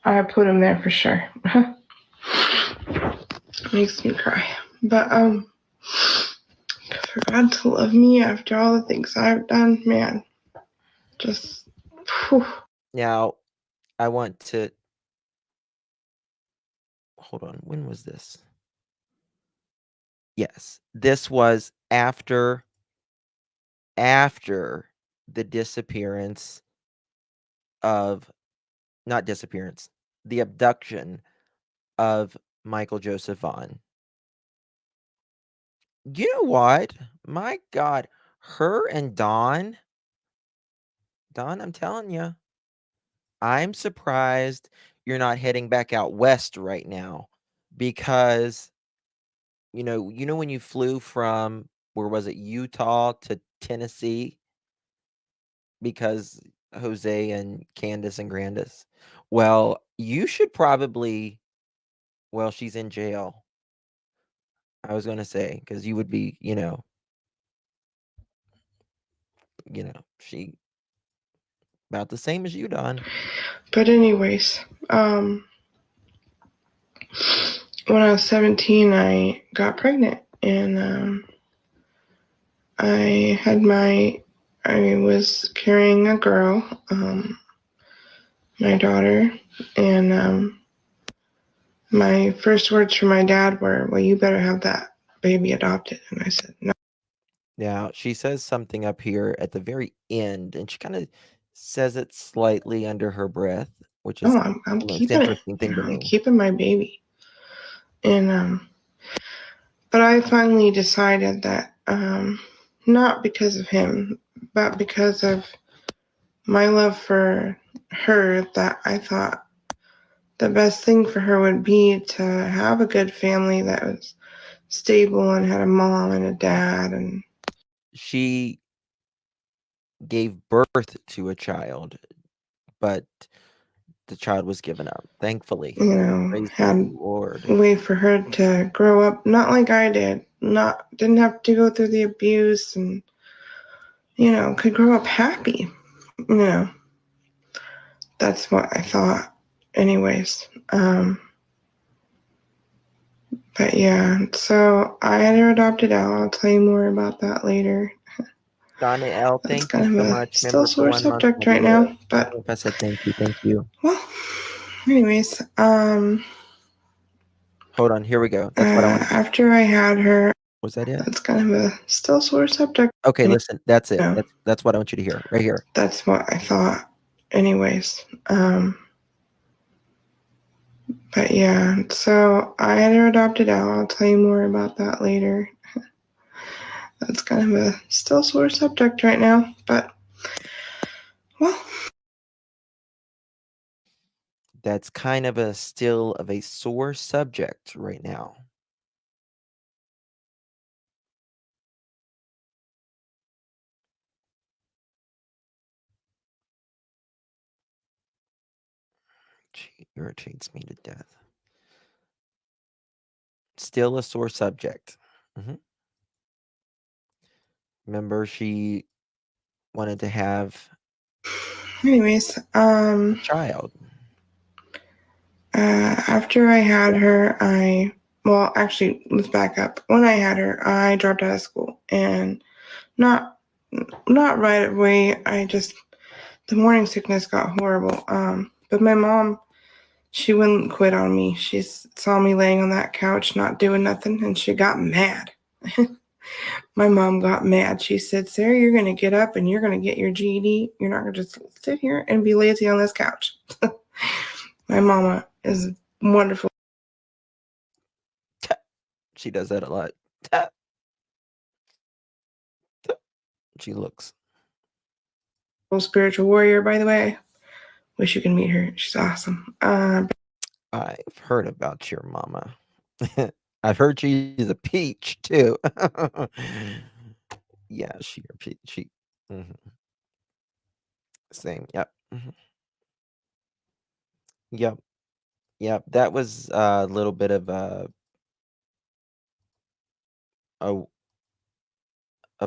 I put him there for sure. Makes me cry. But, for God to love me after all the things I've done, man, just, whew. Now, I want to hold on. When was this? Yes, this was after the disappearance of, not disappearance, the abduction of Michael Joseph Vaughn. You know what? My God, her and Dawn, I'm telling you, I'm surprised you're not heading back out west right now, because when you flew from, where was it, Utah to Tennessee, because Jose and Candace and Grandis. Well, you should probably, well, she's in jail. I was gonna say, because you would be, she about the same as you, Don. But anyways, when I was 17, I got pregnant, and I was carrying a girl, my daughter, and my first words from my dad were, "Well, you better have that baby adopted." And I said, "No." Now, she says something up here at the very end, and she kind of says it slightly under her breath, which is No, I'm the most keeping it. interesting thing to I'm me. keeping my baby. And but I finally decided that not because of him, but because of my love for her, that I thought the best thing for her would be to have a good family that was stable and had a mom and a dad. And She gave birth to a child, but the child was given up, thankfully. Praise the had Lord. a way for her to grow up not like I did, didn't have to go through the abuse, and could grow up happy. That's what I thought anyways. But yeah, so I had her adopted out. I'll tell you more about that later. Donna L, That's thank you kind so of a much. still Member for sore 1 month. subject right now. But If I said thank you. well, anyways, Hold on, here we go. That's what I want. after I had her, Was that it? that's kind of a still sore subject. Okay, listen, that's it. No. That's what I want you to hear right here. That's what I thought anyways. But yeah, so I had her adopted out. I'll tell you more about that later. That's kind of a still sore subject right now. But well, That's kind of a sore subject right now. She irritates me to death. Still a sore subject. Remember, she wanted to have anyways, a child. after I had her, actually, let's back up. When I had her, I dropped out of school, and not right away. The morning sickness got horrible. But my mom, she wouldn't quit on me. She saw me laying on that couch, not doing nothing, and she got mad. My mom got mad. She said, "Sarah, you're going to get up and you're going to get your GED. You're not going to just sit here and be lazy on this couch." My mama is wonderful. She does that a lot. She looks. Spiritual warrior, by the way. Wish you can meet her. She's awesome. I've heard about your mama. I've heard she's a peach too. Yeah, she. Same. Yep. Yep. That was a little bit of a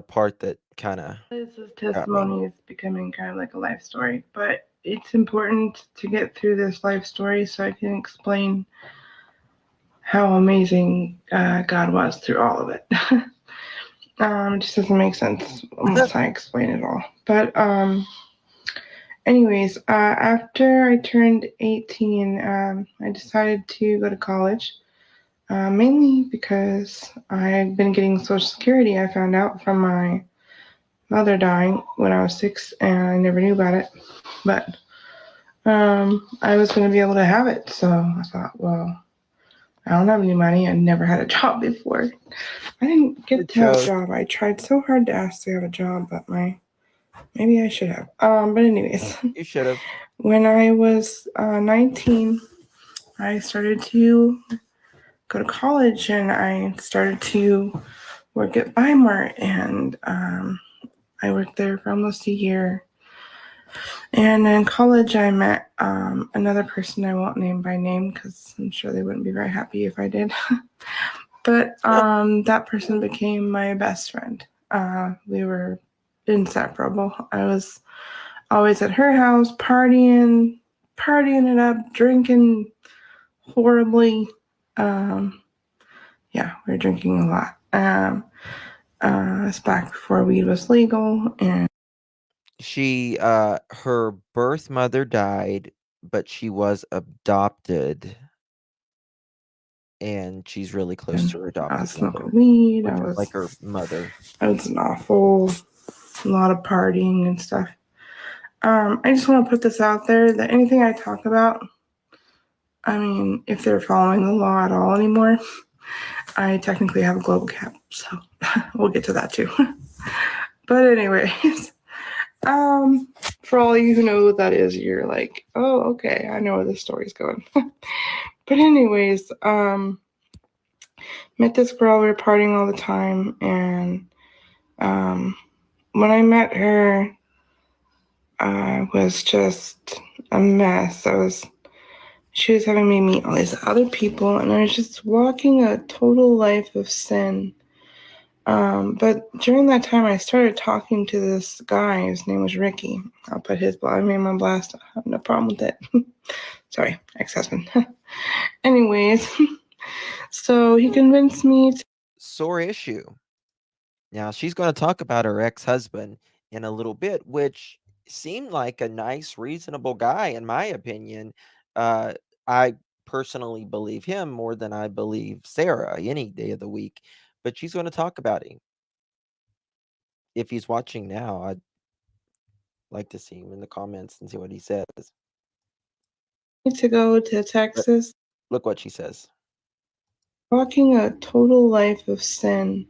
part that kind of. This testimony is becoming kind of like a life story, but it's important to get through this life story so I can explain how amazing God was through all of it. It just doesn't make sense unless I explain it all. But anyways, after I turned 18, I decided to go to college, mainly because I've been getting Social Security. I found out from my mother dying when I was 6, and I never knew about it. But I was going to be able to have it, so I thought, well, I don't have any money. I never had a job before. I didn't get to have a job. I tried so hard to ask to have a job, but my Maybe I should have. But anyways, You should have. when I was 19, I started to go to college and I started to work at Weimar, and I worked there for almost a year. And in college, I met another person I won't name by name because I'm sure they wouldn't be very happy if I did. But that person became my best friend. We were inseparable. I was always at her house partying it up, drinking horribly. Yeah, we were drinking a lot. It's back before weed was legal, and She her birth mother died, but she was adopted, and she's really close to her I adopted was smoking mother, weed. which is like her mother. I was an awful lot of partying and stuff. I just want to put this out there that anything I talk about, I mean, if they're following the law at all anymore, I technically have a global cap, so we'll get to that too. But anyways, for all you who know what that is, you're like, oh, okay, I know where this story's going. But anyways, met this girl, we were partying all the time, and when I met her, I was just a mess. She was having me meet all these other people, and I was just walking a total life of sin. But during that time, I started talking to this guy. His name was Ricky. I'll put his name on blast. I have no problem with it. Sorry, ex-husband. Anyways, so he convinced me to. Sore issue. Now she's going to talk about her ex-husband in a little bit, which seemed like a nice, reasonable guy, in my opinion. I personally believe him more than I believe Sara any day of the week, but she's going to talk about him. If he's watching now, I'd like to see him in the comments and see what he says. To go to Texas. Look what she says. Walking a total life of sin.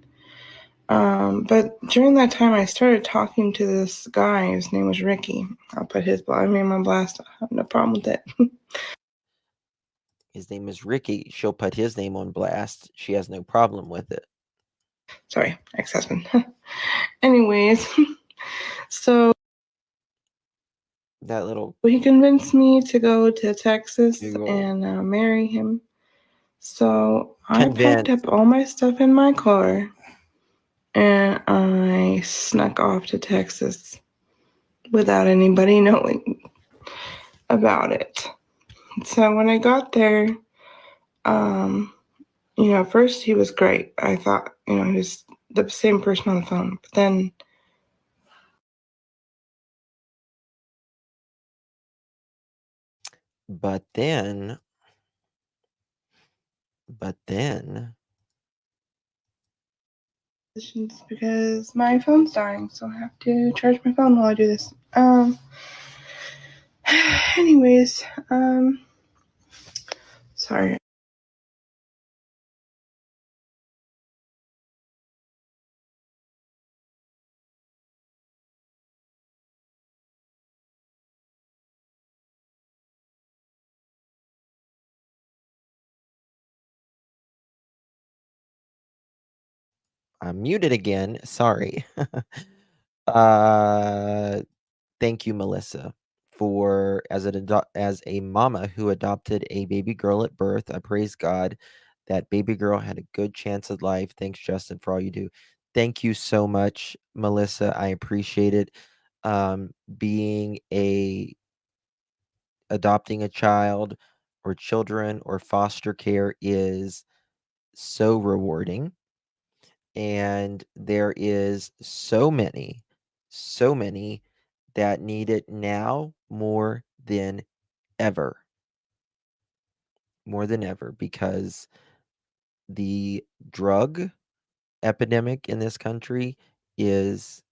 But during that time, I started talking to this guy. His name was Ricky. I'll put his name on blast. I have no problem with it. His name is Ricky. She'll put his name on blast. She has no problem with it. Sorry, ex-husband. Anyways, so That little. he convinced me to go to Texas Google. and marry him. So I packed up all my stuff in my car and I snuck off to Texas without anybody knowing about it. So when I got there, first he was great. I thought, he was the same person on the phone. But then But then because my phone's dying, so I have to charge my phone while I do this. Anyways, sorry. I'm muted again. Sorry. Thank you, Melissa, for as a mama who adopted a baby girl at birth. I praise God that baby girl had a good chance at life. Thanks, Justin, for all you do. Thank you so much, Melissa. I appreciate it. Being adopting a child or children or foster care is so rewarding. And there is so many that need it now more than ever. More than ever, because the drug epidemic in this country is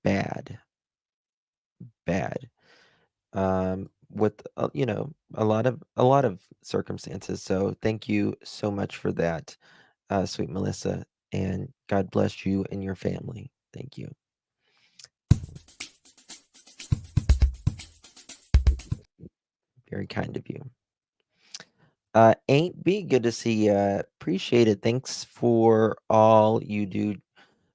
bad. With a lot of circumstances. So thank you so much for that, sweet Melissa, and God bless you and your family. Thank you. Very kind of you. Ain't B, good to see you. Appreciate it. Thanks for all you do.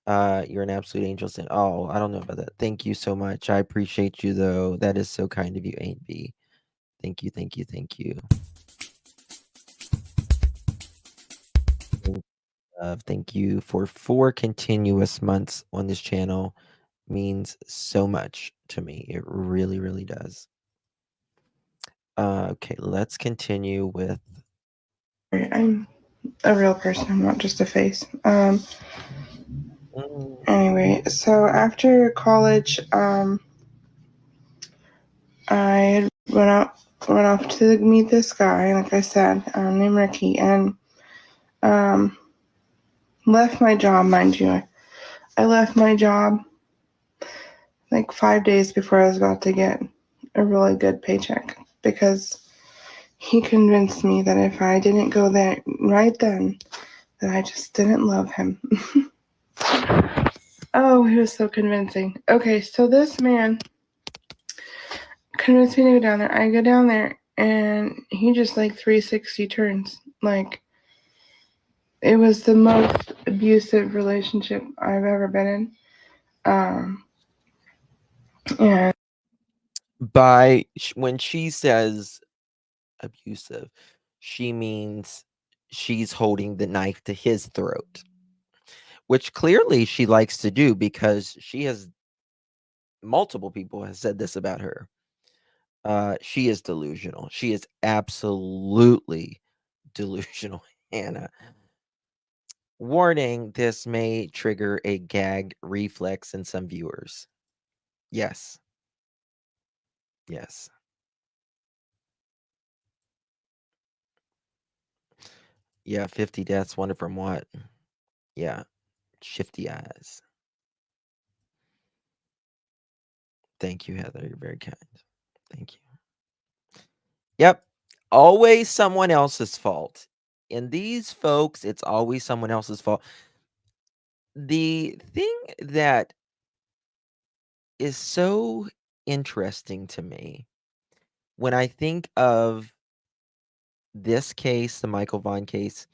You're an absolute angel. Oh, I don't know about that. Thank you so much. I appreciate you, though. That is so kind of you, Ain't B. Thank you, thank you, thank you. Thank you for 4 continuous months on this channel. Means so much to me. It really, really does. Okay, let's continue with. I'm a real person. I'm not just a face. Anyway, so after college, I went off to meet this guy, like I said, named Ricky, and left my job, mind you. I left my job like 5 days before I was about to get a really good paycheck because he convinced me that if I didn't go there right then, that I just didn't love him. Oh, he was so convincing. Okay, so this man convinced me to go down there. I go down there and he just like 360 turns. Like, it was the most abusive relationship I've ever been in. And When she says abusive, she means she's holding the knife to his throat, which clearly she likes to do because multiple people have said this about her. She is delusional. She is absolutely delusional, Hannah. Warning, this may trigger a gag reflex in some viewers. Yes. Yes. Yeah, 50 deaths, wonder from what? Yeah, shifty eyes. Thank you, Heather. You're very kind. Thank you. Yep. Always someone else's fault. In these folks, it's always someone else's fault. The thing that is so interesting to me when I think of this case, the Michael Vaughn case,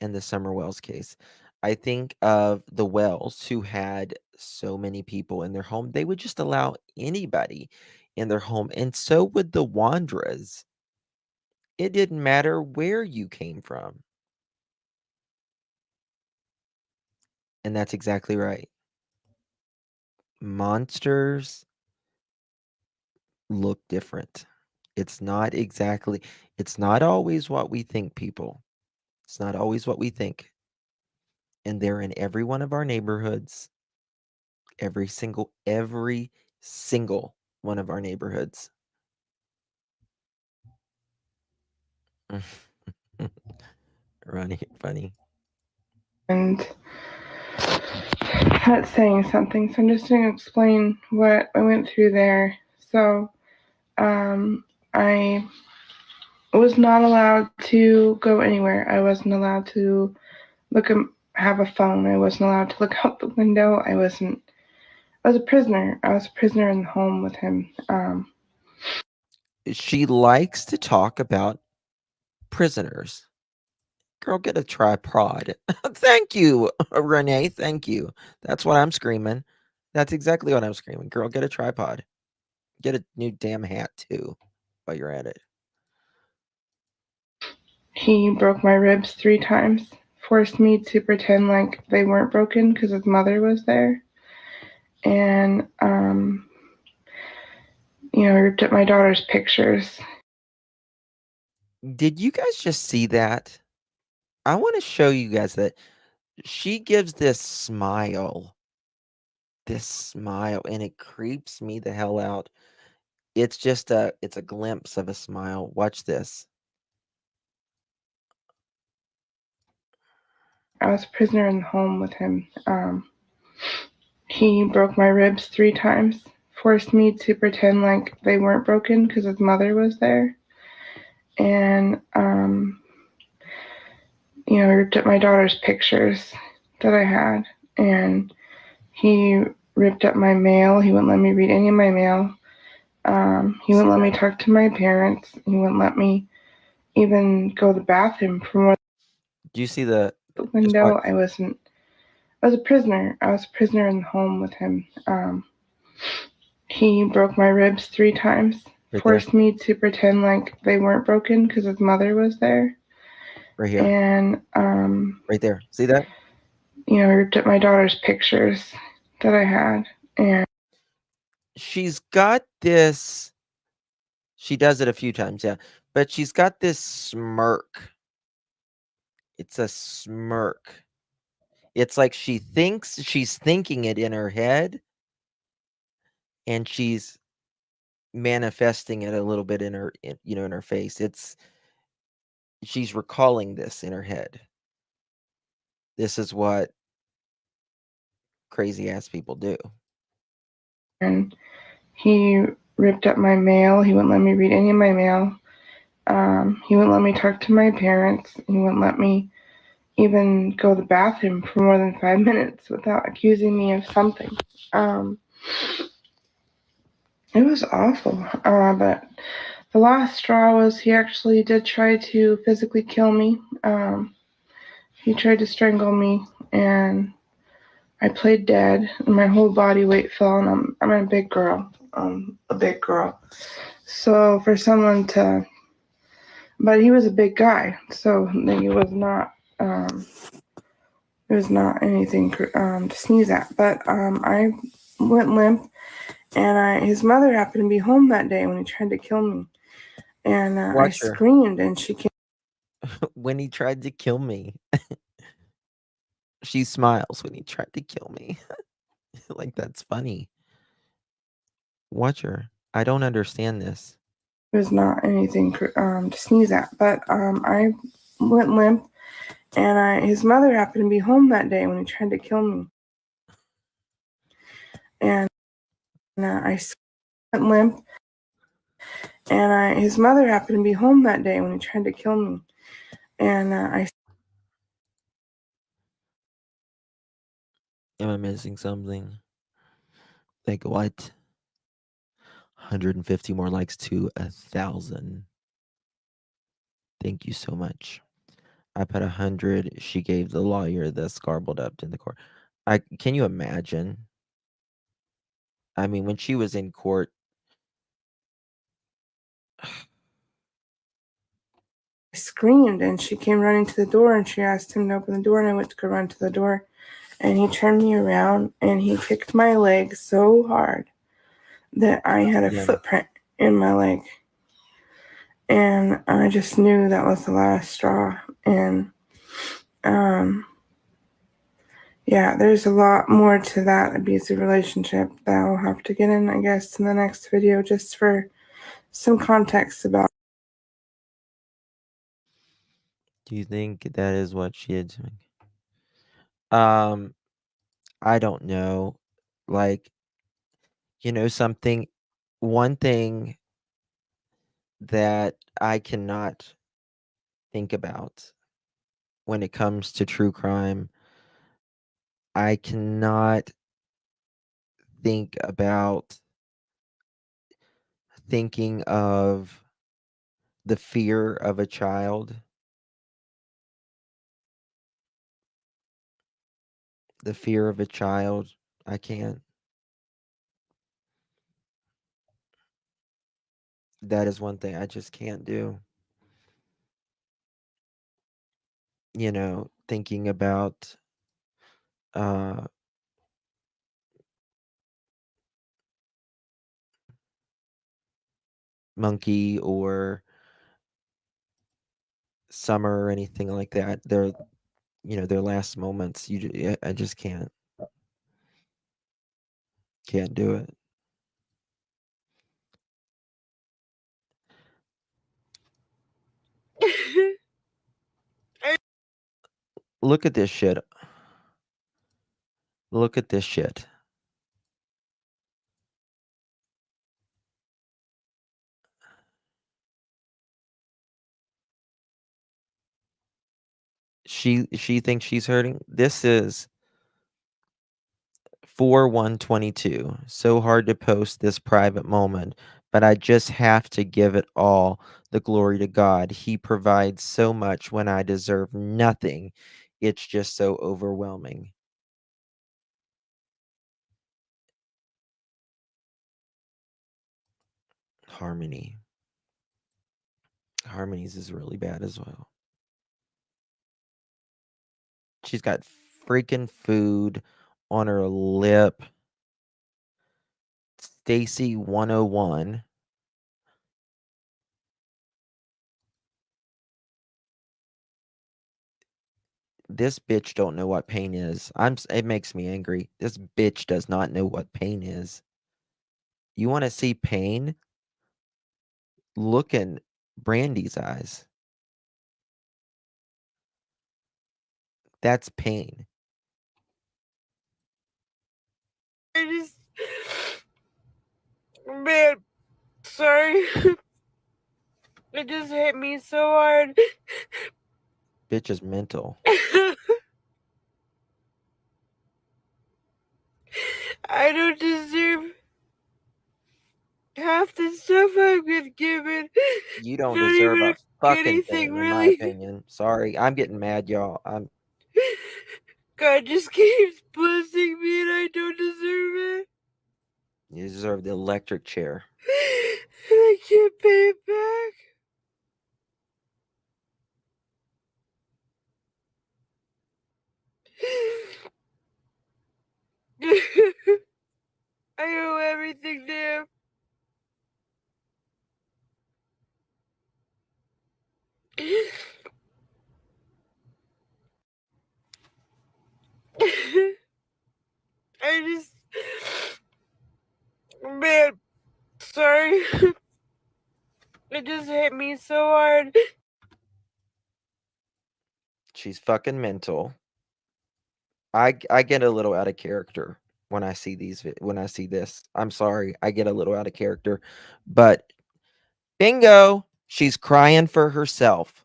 and the Summer Wells case, I think of the Wells who had so many people in their home. They would just allow anybody in their home, and so would the Wondras. It didn't matter where you came from. And that's exactly right. Monsters look different. It's not always what we think, people. It's not always what we think. And they're in every one of our neighborhoods. Every single one of our neighborhoods. Funny. and that's saying something. So I'm just going to explain what I went through there. So I was not allowed to go anywhere. I wasn't allowed to have a phone. I wasn't allowed to look out the window. I was a prisoner. I was a prisoner in the home with him. She likes to talk about prisoners. Girl, get a tripod. Thank you, Renee. Thank you. That's what I'm screaming. That's exactly what I'm screaming. Girl, get a tripod. Get a new damn hat, too, while you're at it. He broke my ribs 3 times, forced me to pretend like they weren't broken because his mother was there. And, ripped up my daughter's pictures. Did you guys just see that? I want to show you guys that she gives this smile, and it creeps me the hell out. It's just it's a glimpse of a smile. Watch this. I was a prisoner in the home with him. He broke my ribs 3 times, forced me to pretend like they weren't broken because his mother was there. And, ripped up my daughter's pictures that I had. And he ripped up my mail. He wouldn't let me read any of my mail. He wouldn't let me talk to my parents. He wouldn't let me even go to the bathroom for more Do you see the than the just watch? window. I was a prisoner. I was a prisoner in the home with him. He broke my ribs 3 times, Right there. forced me to pretend like they weren't broken because his mother was there. Right here. And, Right there. See that? ripped up my daughter's pictures that I had. And She's got this. She does it a few times, yeah. But she's got this smirk. It's a smirk. It's like she thinks she's thinking it in her head, and she's manifesting it a little bit in her, in her face. She's recalling this in her head. This is what crazy ass people do. and he ripped up my mail. He wouldn't let me read any of my mail. He wouldn't let me talk to my parents. He wouldn't let me even go to the bathroom for more than 5 minutes without accusing me of something. It was awful. But the last straw was he actually did try to physically kill me. He tried to strangle me, and I played dead, and my whole body weight fell, and I'm a big girl. A big girl. So for someone to, but he was a big guy, so he was not. It was not anything to sneeze at. But I went limp, and his mother happened to be home that day when he tried to kill me, and I Watch her. screamed, and she came. When he tried to kill me. She smiles when he tried to kill me. Like, that's funny. Watch her. I don't understand this. It was not anything to sneeze at. But I went limp, and his mother happened to be home that day when he tried to kill me, and I went limp, and his mother happened to be home that day when he tried to kill me, and Am I missing something? Like what? 150 more likes to 1,000. Thank you so much. I put 100. She gave the lawyer the scarbled up in the court. Can you imagine? I mean, when she was in court, I screamed, and she came running to the door, and she asked him to open the door, and I went to go run to the door, and he turned me around, and he kicked my leg so hard that I had a footprint in my leg, and I just knew that was the last straw. And yeah, there's a lot more to that abusive relationship that I'll have to get in, I guess, in the next video, just for some context about. do you think that is what she is doing? I don't know. Like, something, one thing that I cannot think about when it comes to true crime, I cannot think about thinking of the fear of a child. The fear of a child. I can't. That is one thing I just can't do. Thinking about uh Monkey or Summer or anything like that. Their last moments. I just can't do it. Look at this shit. Look at this shit. She thinks she's hurting. This is 4/1/22. So hard to post this private moment, but I just have to give it all the glory to God. He provides so much when I deserve nothing. It's just so overwhelming. Harmony. Harmony's is really bad as well. She's got freaking food on her lip. Stacey 101. This bitch don't know what pain is. It makes me angry. This bitch does not know what pain is. You want to see pain? Look in Brandy's eyes. That's pain. I just, man, sorry. It just hit me so hard. Bitch is mental. I don't deserve half the stuff I've been given. You don't Not deserve even a fucking anything, thing, in my really. opinion. Sorry, I'm getting mad, y'all. God just keeps blessing me and I don't deserve it. You deserve the electric chair. And I can't pay it back. I owe everything to him. I just, man, sorry. It just hit me so hard. She's fucking mental. I get a little out of character when I see this. I'm sorry. I get a little out of character. But bingo, she's crying for herself.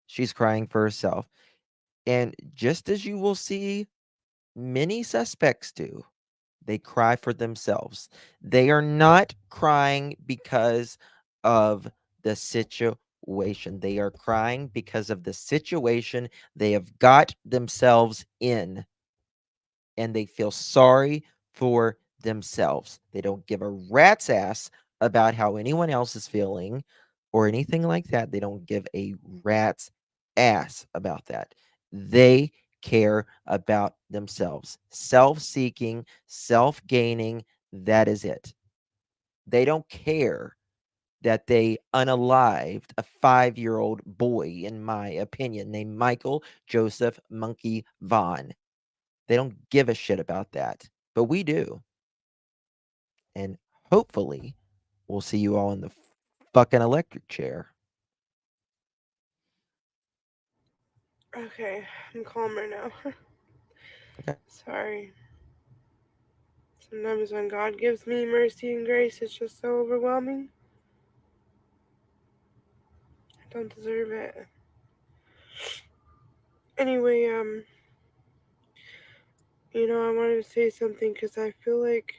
She's crying for herself. And just as you will see many suspects do, they cry for themselves. They are not crying because of the situation. They are crying because of the situation they have got themselves in, and they feel sorry for themselves. They don't give a rat's ass about how anyone else is feeling or anything like that. They don't give a rat's ass about that. They care about themselves. Self seeking, self gaining, that is it. They don't care that they unalived a 5-year-old boy, in my opinion, named Michael Joseph Monkey Vaughn. They don't give a shit about that, but we do. And hopefully, we'll see you all in the fucking electric chair. Okay, I'm calmer now. Okay. Sorry. Sometimes when God gives me mercy and grace, it's just so overwhelming. I don't deserve it. Anyway, I wanted to say something because I feel like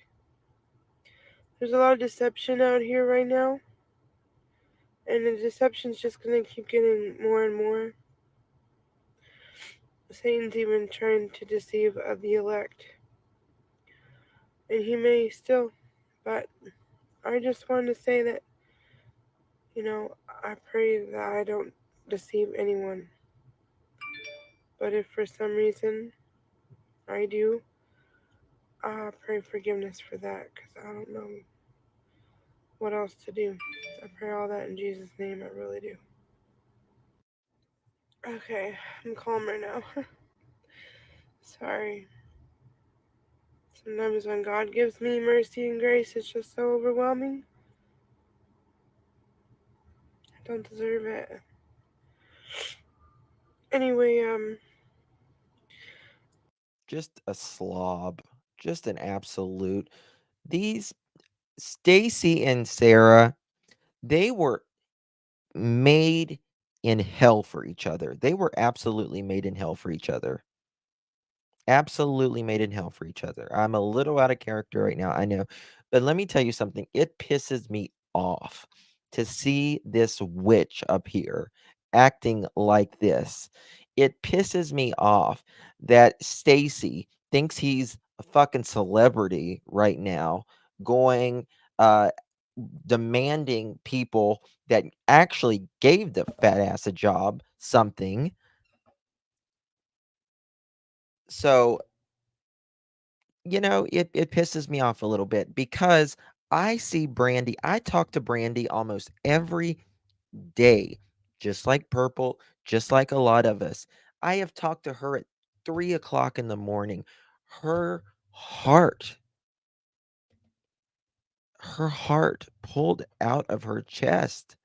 there's a lot of deception out here right now. And the deception's just gonna keep getting more and more. Satan's even trying to deceive the elect. And he may still, but I just wanted to say that, I pray that I don't deceive anyone. But if for some reason I do, I pray forgiveness for that because I don't know what else to do. I pray all that in Jesus' name, I really do. Okay, I'm calmer now. Sorry. Sometimes when God gives me mercy and grace, it's just so overwhelming. I don't deserve it. Anyway, Just a slob. Just an absolute. These Stacy and Sarah, they were made in hell for each other. They were absolutely made in hell for each other. Absolutely made in hell for each other. I'm a little out of character right now, I know. But let me tell you something. It pisses me off to see this witch up here acting like this. It pisses me off that Stacey thinks he's a fucking celebrity right now, going demanding people that actually gave the fat ass a job something. So, it pisses me off a little bit because I talk to Brandy almost every day, just like Purple, just like a lot of us. I have talked to her at 3 o'clock in the morning. Her heart, her heart pulled out of her chest.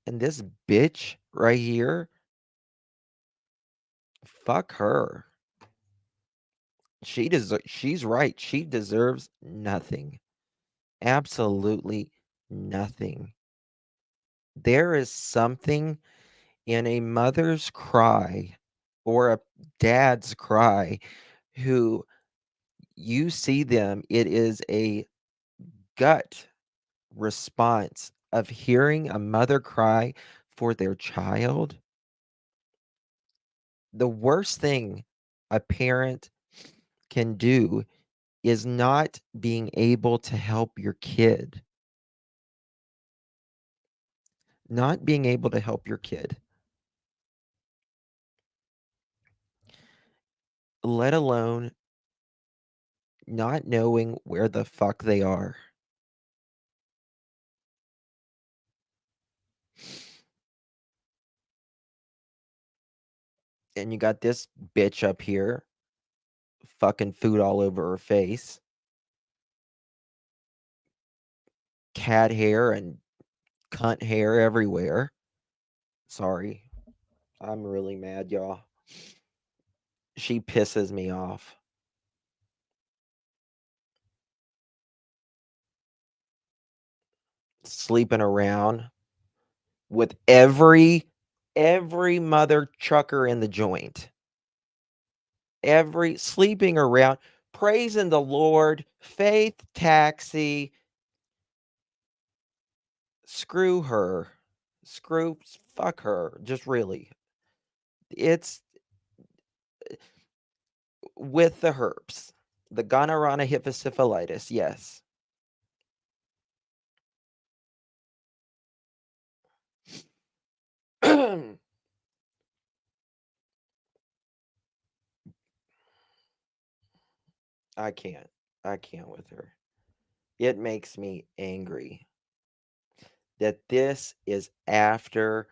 And this bitch right here, fuck her. She's right. She deserves nothing. Absolutely nothing. There is something in a mother's cry or a dad's cry who you see them, it is a gut response of hearing a mother cry for their child. The worst thing a parent can do is not being able to help your kid. Not being able to help your kid. Let alone not knowing where the fuck they are. And you got this bitch up here, fucking food all over her face, cat hair and cunt hair everywhere. Sorry. I'm really mad, y'all. She pisses me off. Sleeping around with every mother trucker in the joint. Every sleeping around, praising the Lord, faith taxi. Screw her. Fuck her. Just really. It's with the herpes. The gonorrhea hyposyphilitis, yes. I can't. I can't with her. It makes me angry that this is after,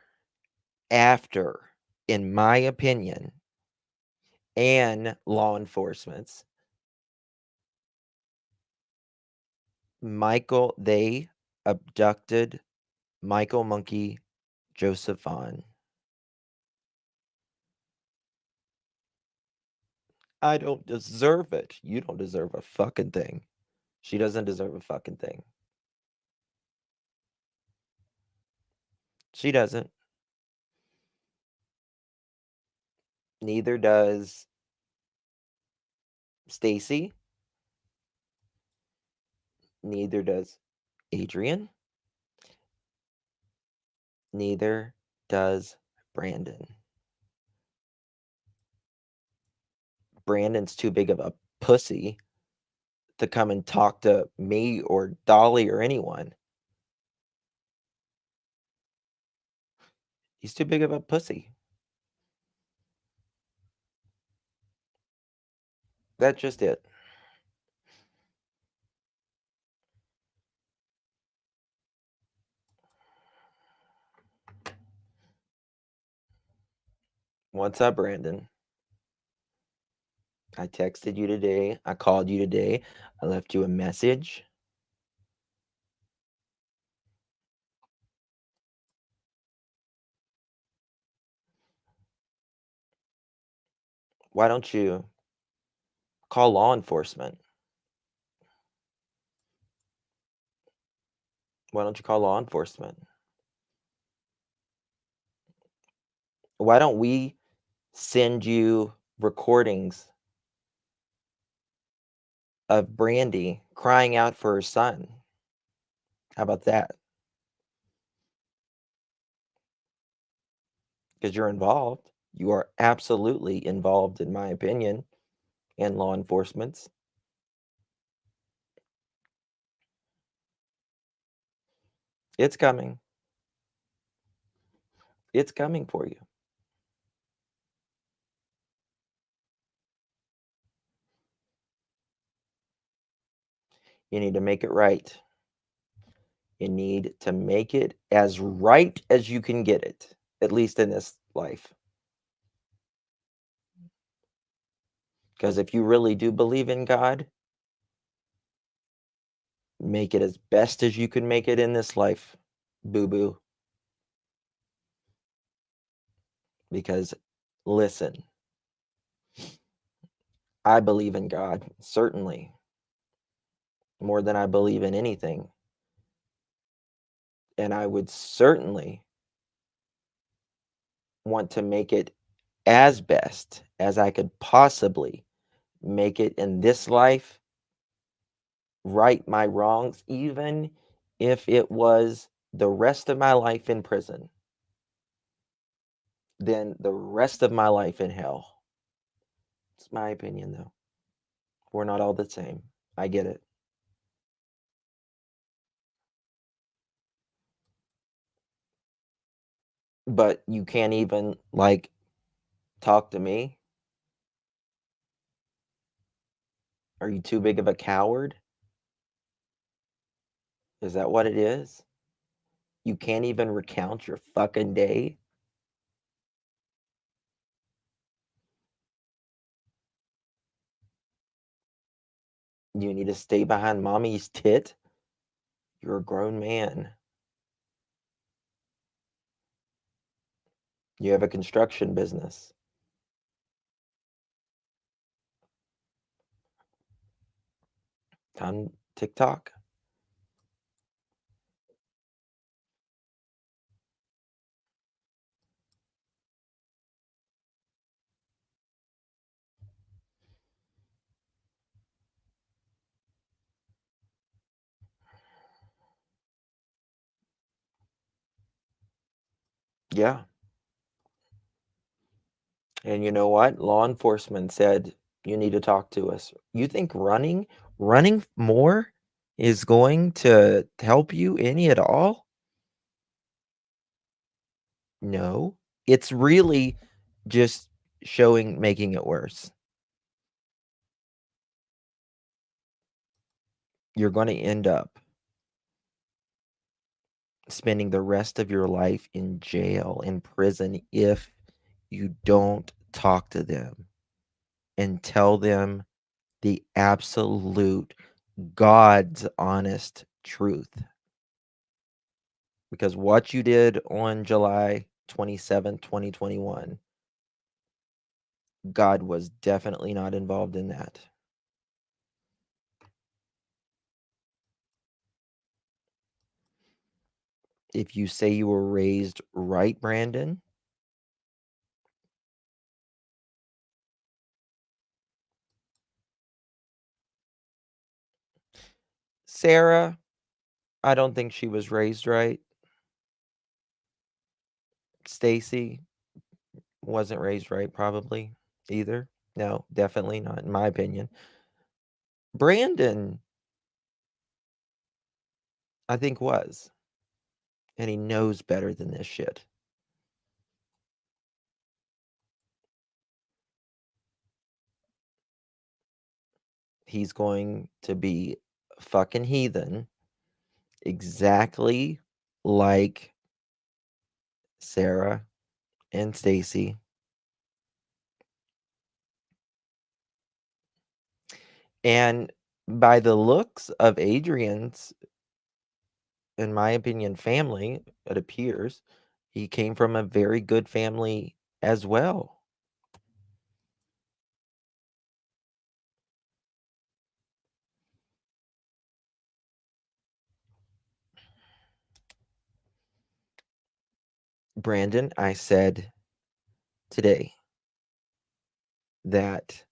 in my opinion, and law enforcement's. They abducted Michael Monkey Joseph Vaughn. I don't deserve it. You don't deserve a fucking thing. She doesn't deserve a fucking thing. She doesn't. Neither does Stacey. Neither does Adrian. Neither does Brandon. Brandon's too big of a pussy to come and talk to me or Dolly or anyone. He's too big of a pussy. That's just it. What's up, Brandon? I texted you today. I called you today. I left you a message. Why don't you call law enforcement? Why don't you call law enforcement? Why don't we send you recordings of Brandy crying out for her son. How about that? Because you're involved. You are absolutely involved, in my opinion, in law enforcement. It's coming. It's coming for you. You need to make it right. You need to make it as right as you can get it, at least in this life. Because if you really do believe in God, make it as best as you can make it in this life, boo-boo. Because listen, I believe in God, certainly, more than I believe in anything. And I would certainly want to make it as best as I could possibly make it in this life, right my wrongs, even if it was the rest of my life in prison, then the rest of my life in hell. It's my opinion, though. We're not all the same. I get it. But you can't even, like, talk to me? Are you too big of a coward? Is that what it is? You can't even recount your fucking day? You need to stay behind mommy's tit? You're a grown man. You have a construction business. On TikTok? Yeah. And you know what? Law enforcement said you need to talk to us. You think running more is going to help you any at all? No. It's really just making it worse. You're going to end up spending the rest of your life in jail, in prison, if you don't talk to them and tell them the absolute God's honest truth. Because what you did on July 27th, 2021, God was definitely not involved in that. If you say you were raised right, Brandon, Sara, I don't think she was raised right. Stacey wasn't raised right, probably either. No, definitely not, in my opinion. Brandon, I think, was. And he knows better than this shit. He's going to be fucking heathen, exactly like Sara and Stacey. And by the looks of Adrian's, in my opinion, family, it appears he came from a very good family as well. Brandon, I said today that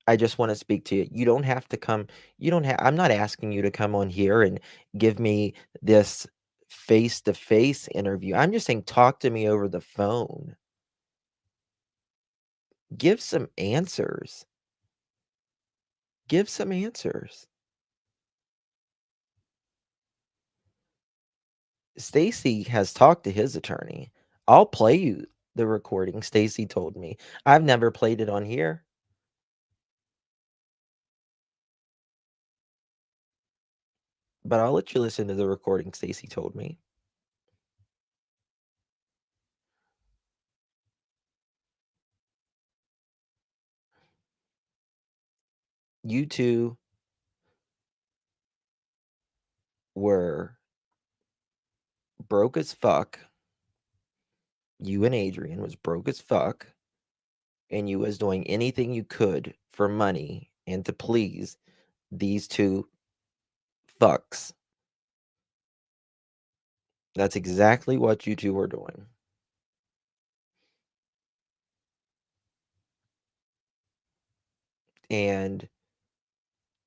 I just want to speak to you. You don't have to come. You don't have. I'm not asking you to come on here and give me this face-to-face interview. I'm just saying, talk to me over the phone. Give some answers. Give some answers. Stacey has talked to his attorney. I'll play you the recording. Stacey told me. I've never played it on here. But I'll let you listen to the recording Stacey told me. You two were broke as fuck. You and Adrian was broke as fuck. And you was doing anything you could for money and to please these two fucks. That's exactly what you two were doing. And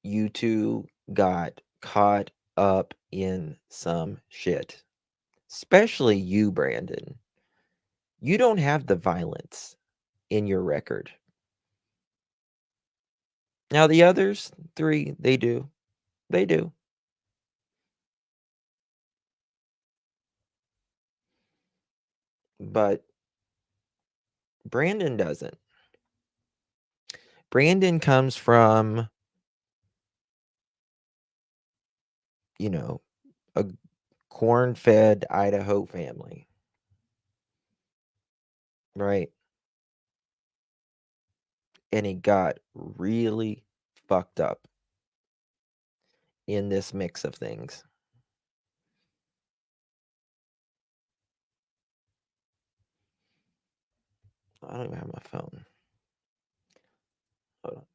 you two got caught up in some shit. Especially you, Brandon. You don't have the violence in your record. Now, the others, 3, they do. They do. But Brandon doesn't. Brandon comes from, you know, a corn-fed Idaho family. Right? And he got really fucked up in this mix of things. I don't even have my phone. Hold on.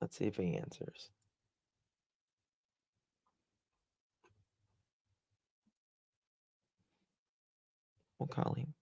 Let's see if he answers. We'll call him.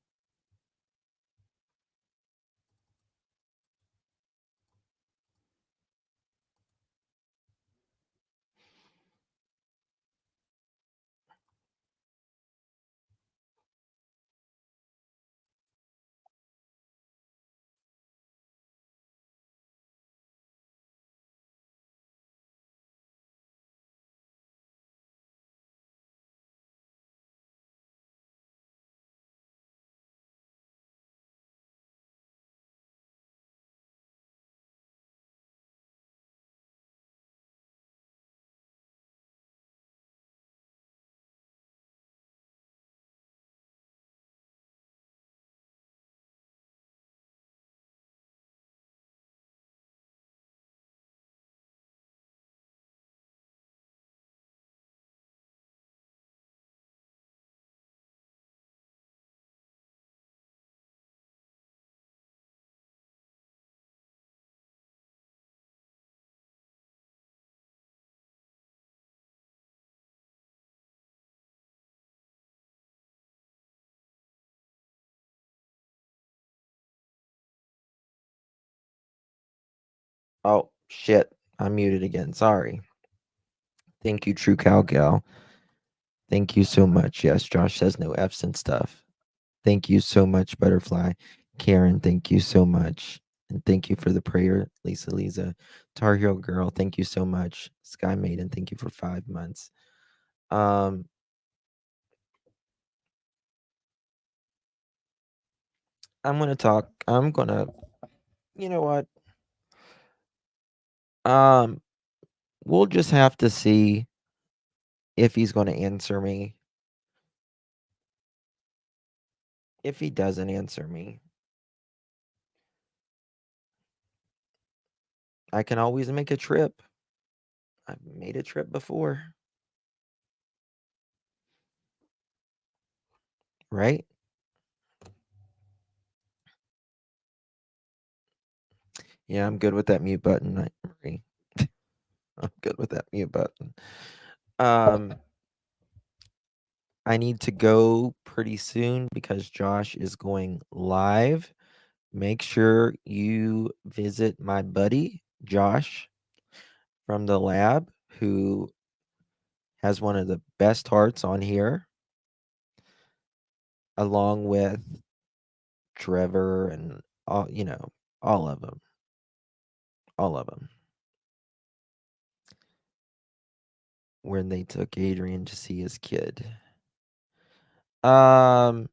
Oh, shit. I'm muted again. Sorry. Thank you, True Cowgirl. Thank you so much. Yes, Josh says no F's and stuff. Thank you so much, Butterfly. Karen, thank you so much. And thank you for the prayer, Lisa. Tar Heel Girl, thank you so much. Sky Maiden, thank you for 5 months. I'm gonna talk. You know what? We'll just have to see if he's gonna answer me. If he doesn't answer me, I can always make a trip. I've made a trip before. Right? Yeah, I'm good with that mute button. I'm good with that mute button. Um, I need to go pretty soon because Josh is going live. Make sure you visit my buddy Josh from the lab, who has one of the best hearts on here, along with Trevor and all of them, all of them. When they took Adrian to see his kid. Um,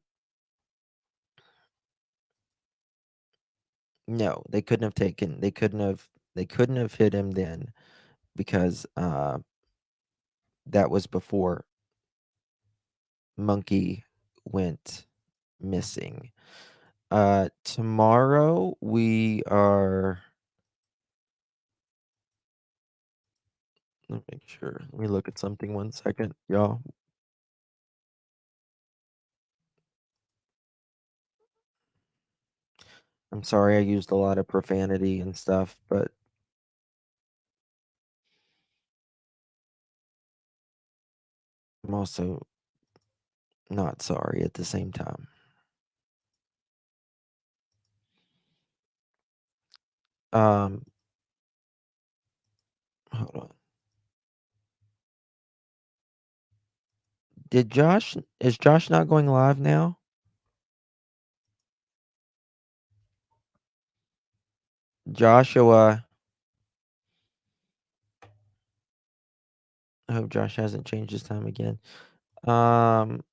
no, they couldn't have taken. They couldn't have hit him then because that was before Monkey went missing. Tomorrow we are. Let me make sure. Let me look at something 1 second, y'all. I'm sorry I used a lot of profanity and stuff, but I'm also not sorry at the same time. Um, hold on. Is Josh not going live now? Joshua. I hope Josh hasn't changed his time again. I'm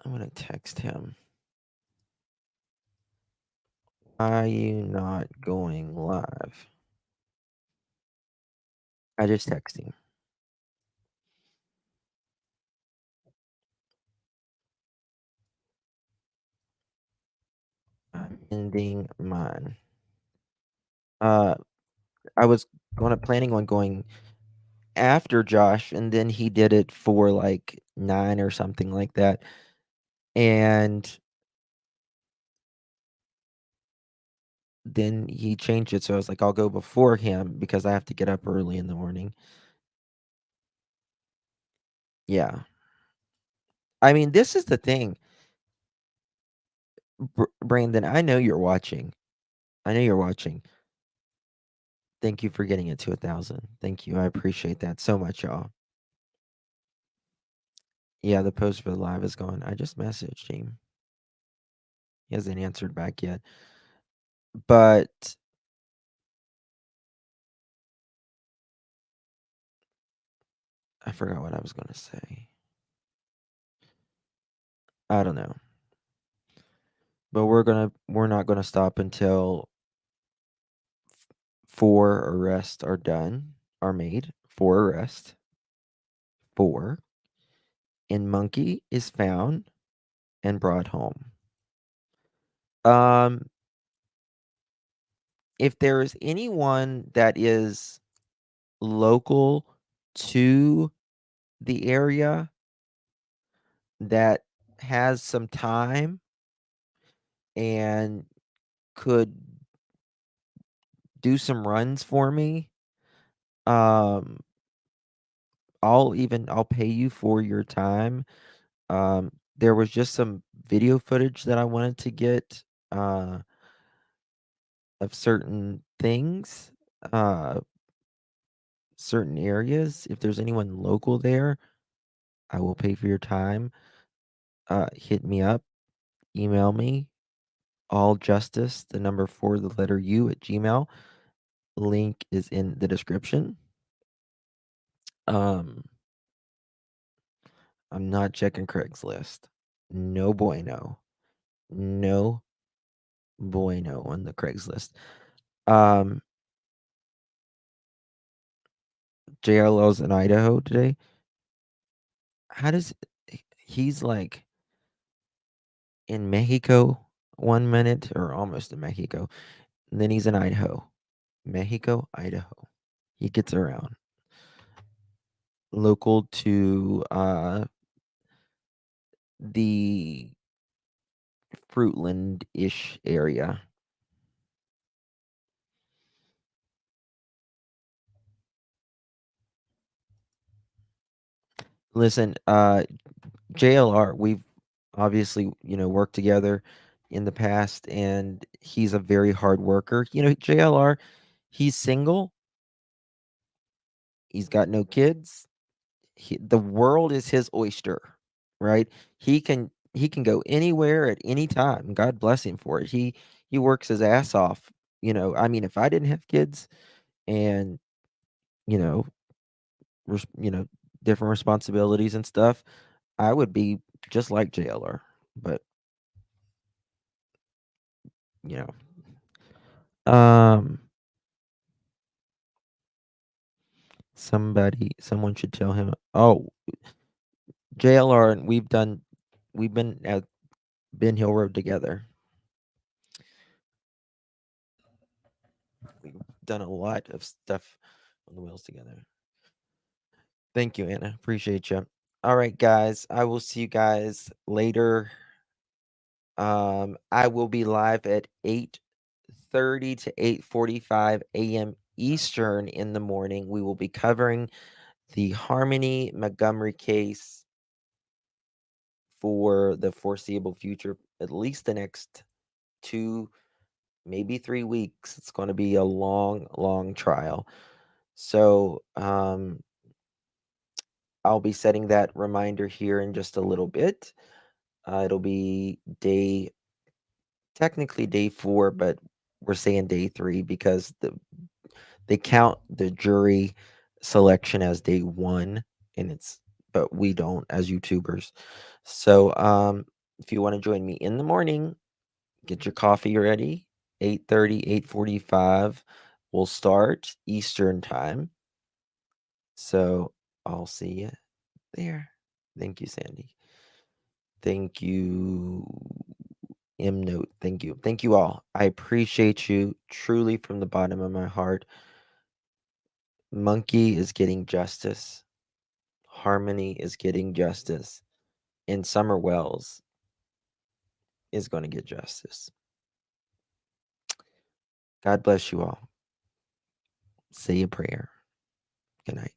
gonna text him. Why are you not going live? I just texted him. I'm ending mine. I was planning on going after Josh, and then he did it for like 9 or something like that. And then he changed it, so I was like, I'll go before him because I have to get up early in the morning. Yeah. I mean, this is the thing. Brandon, I know you're watching. I know you're watching. Thank you for getting it to 1,000. Thank you. I appreciate that so much, y'all. Yeah, the post for the live is gone. I just messaged him. He hasn't answered back yet. But I forgot what I was going to say. I don't know. But we're not going to stop until 4 arrests are done, are made. 4 arrests. 4. And Monkey is found and brought home. If there is anyone that is local to the area that has some time and could do some runs for me, um, I'll pay you for your time. There was just some video footage that I wanted to get uh, of certain things, uh, certain areas. If there's anyone local there, I will pay for your time. Hit me up, email me, all justice, the number 4, the letter U at Gmail. Link is in the description. I'm not checking Craigslist. No bueno. No bueno on the Craigslist. JLL's in Idaho today. How does he's like in Mexico 1 minute or almost in Mexico, and then he's in Idaho. Mexico, Idaho. He gets around. Local to the Fruitland-ish area. Listen, JLR, we've obviously, worked together in the past, and he's a very hard worker. JLR, he's single, he's got no kids. The world is his oyster, right? He can go anywhere at any time. God bless him for it. He works his ass off. I mean, if I didn't have kids and, you know, res- you know, different responsibilities and stuff, I would be just like JLR. But, you um someone should tell him, oh, JLR, and we've been at Ben Hill Road together. We've done a lot of stuff on the wheels together. Thank you, Anna. Appreciate you. All right, guys. I will see you guys later. I will be live at 8:30 to 8:45 a.m. Eastern in the morning. We will be covering the Harmony Montgomery case for the foreseeable future, at least the next 2, maybe 3 weeks. It's going to be a long, long trial. So, I'll be setting that reminder here in just a little bit. It'll be technically day 4, but we're saying day 3 because they count the jury selection as day 1, but we don't as YouTubers. So, if you want to join me in the morning, get your coffee ready. 8:30, 8:45. We'll start Eastern time. So I'll see you there. Thank you, Sandy. Thank you, M Note. Thank you. Thank you all. I appreciate you truly from the bottom of my heart. Monkey is getting justice. Harmony is getting justice. And Summer Wells is going to get justice. God bless you all. Say a prayer. Good night.